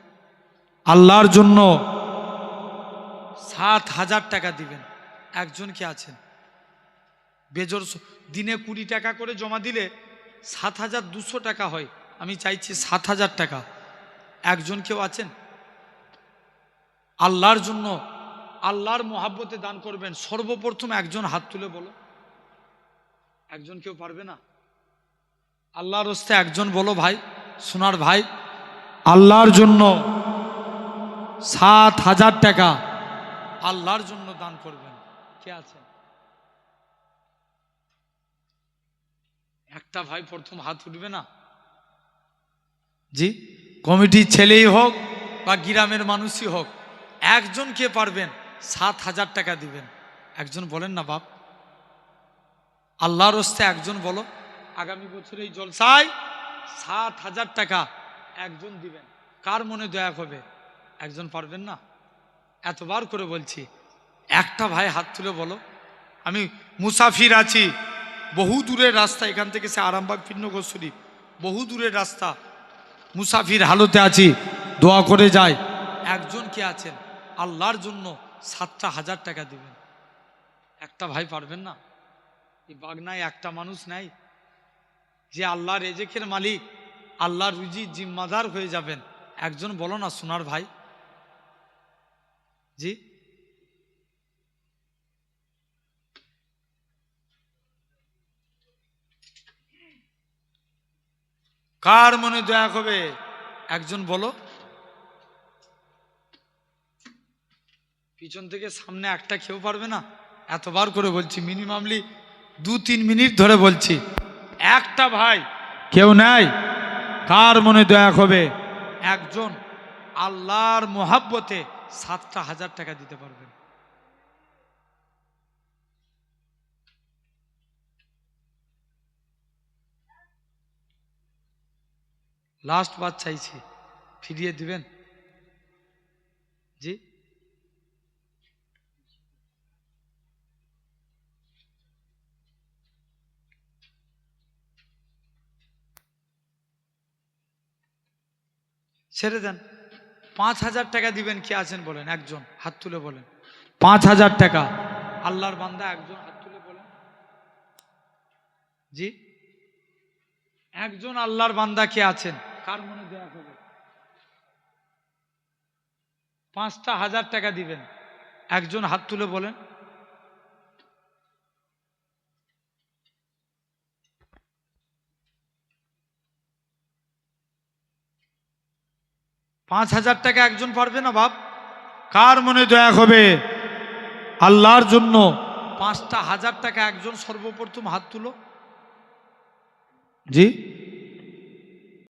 আল্লাহর জন্য 7,000 টাকা দিবেন, একজন কে আছেন? বেজোর দিনে 20 টাকা করে জমা দিলে 7,200 টাকা হয়, আমি চাইছি 7,000 টাকা, একজন কেউ আছেন? আল্লাহর জন্য, আল্লাহর মহাব্বতে দান করবেন, সর্বপ্রথম একজন হাত তুলে বলো। একজন কেউ পারবে না? আল্লাহর হস্তে একজন বলো ভাই, সোনার ভাই, আল্লাহর জন্য 7,000 টাকা আল্লাহর জন্য দান করবেন, কে আছে? একটা ভাই প্রথম হাত উঠবে না? জি, কমিটির ছেলেই হোক বা গ্রামের মানুষই হোক, একজন কে পারবেন 7,000 টাকা দিবেন? একজন বলেন না বাপ, আল্লাহর হস্তে একজন বলো। আগামী বছর এই জলসায় 7,000 টাকা একজন দিবেন, কার মনে দয়া হবে? একজন পারবেন না? এতবার করে বলছি, একটা ভাই হাত তুলে বলো। আমি মুসাফির আছি, বহু দূরের রাস্তা, এখান থেকে সে আরামবাগ পীরনগর শরীফ বহু দূরের রাস্তা, মুসাফির হালতে আছি, দোয়া করে যায়, একজন কে আছেন আল্লাহর জন্য 7,000 টাকা দিবেন? একটা ভাই পারবেন না? এই বাগনায় একটা মানুষ নাই যে আল্লাহ রেজেকের মালিক, আল্লাহর রুজির জিম্মাদার হয়ে যাবেন? একজন বলো না সোনার ভাই। জি, কার মনে দয়া হবে? একজন বলো। পিছন থেকে সামনে একটা কেউ পারবে না? এতবার করে বলছি, মিনিমামলি 2-3 মিনিট ধরে বলছি, একটা ভাই কেউ নাই? কার মনে দয়া হবে? একজন আল্লাহর মোহাব্বতে 7টা 1000 টাকা দিতে পারবেন। লাস্ট বার চাইছি, ফিরিয়ে দিবেন? জি, ছেড়ে দেন। 5000 টাকা দিবেন, কে আছেন বলেন? একজন হাত তুলে বলেন। 5000 টাকা আল্লাহর বান্দা, একজন হাত তুলে বলেন। জি, একজন আল্লাহর বান্দা কে আছেন? কার মনে দেয়া হবে? 5টা 1000 টাকা দিবেন, একজন হাত তুলে বলেন। 5000 টাকা একজন পারবে না বাপ? কার মনে দয়া হবে আল্লাহর জন্য? 5টা 1000 টাকা একজন সর্বপ্রথম হাত তুলো। জি,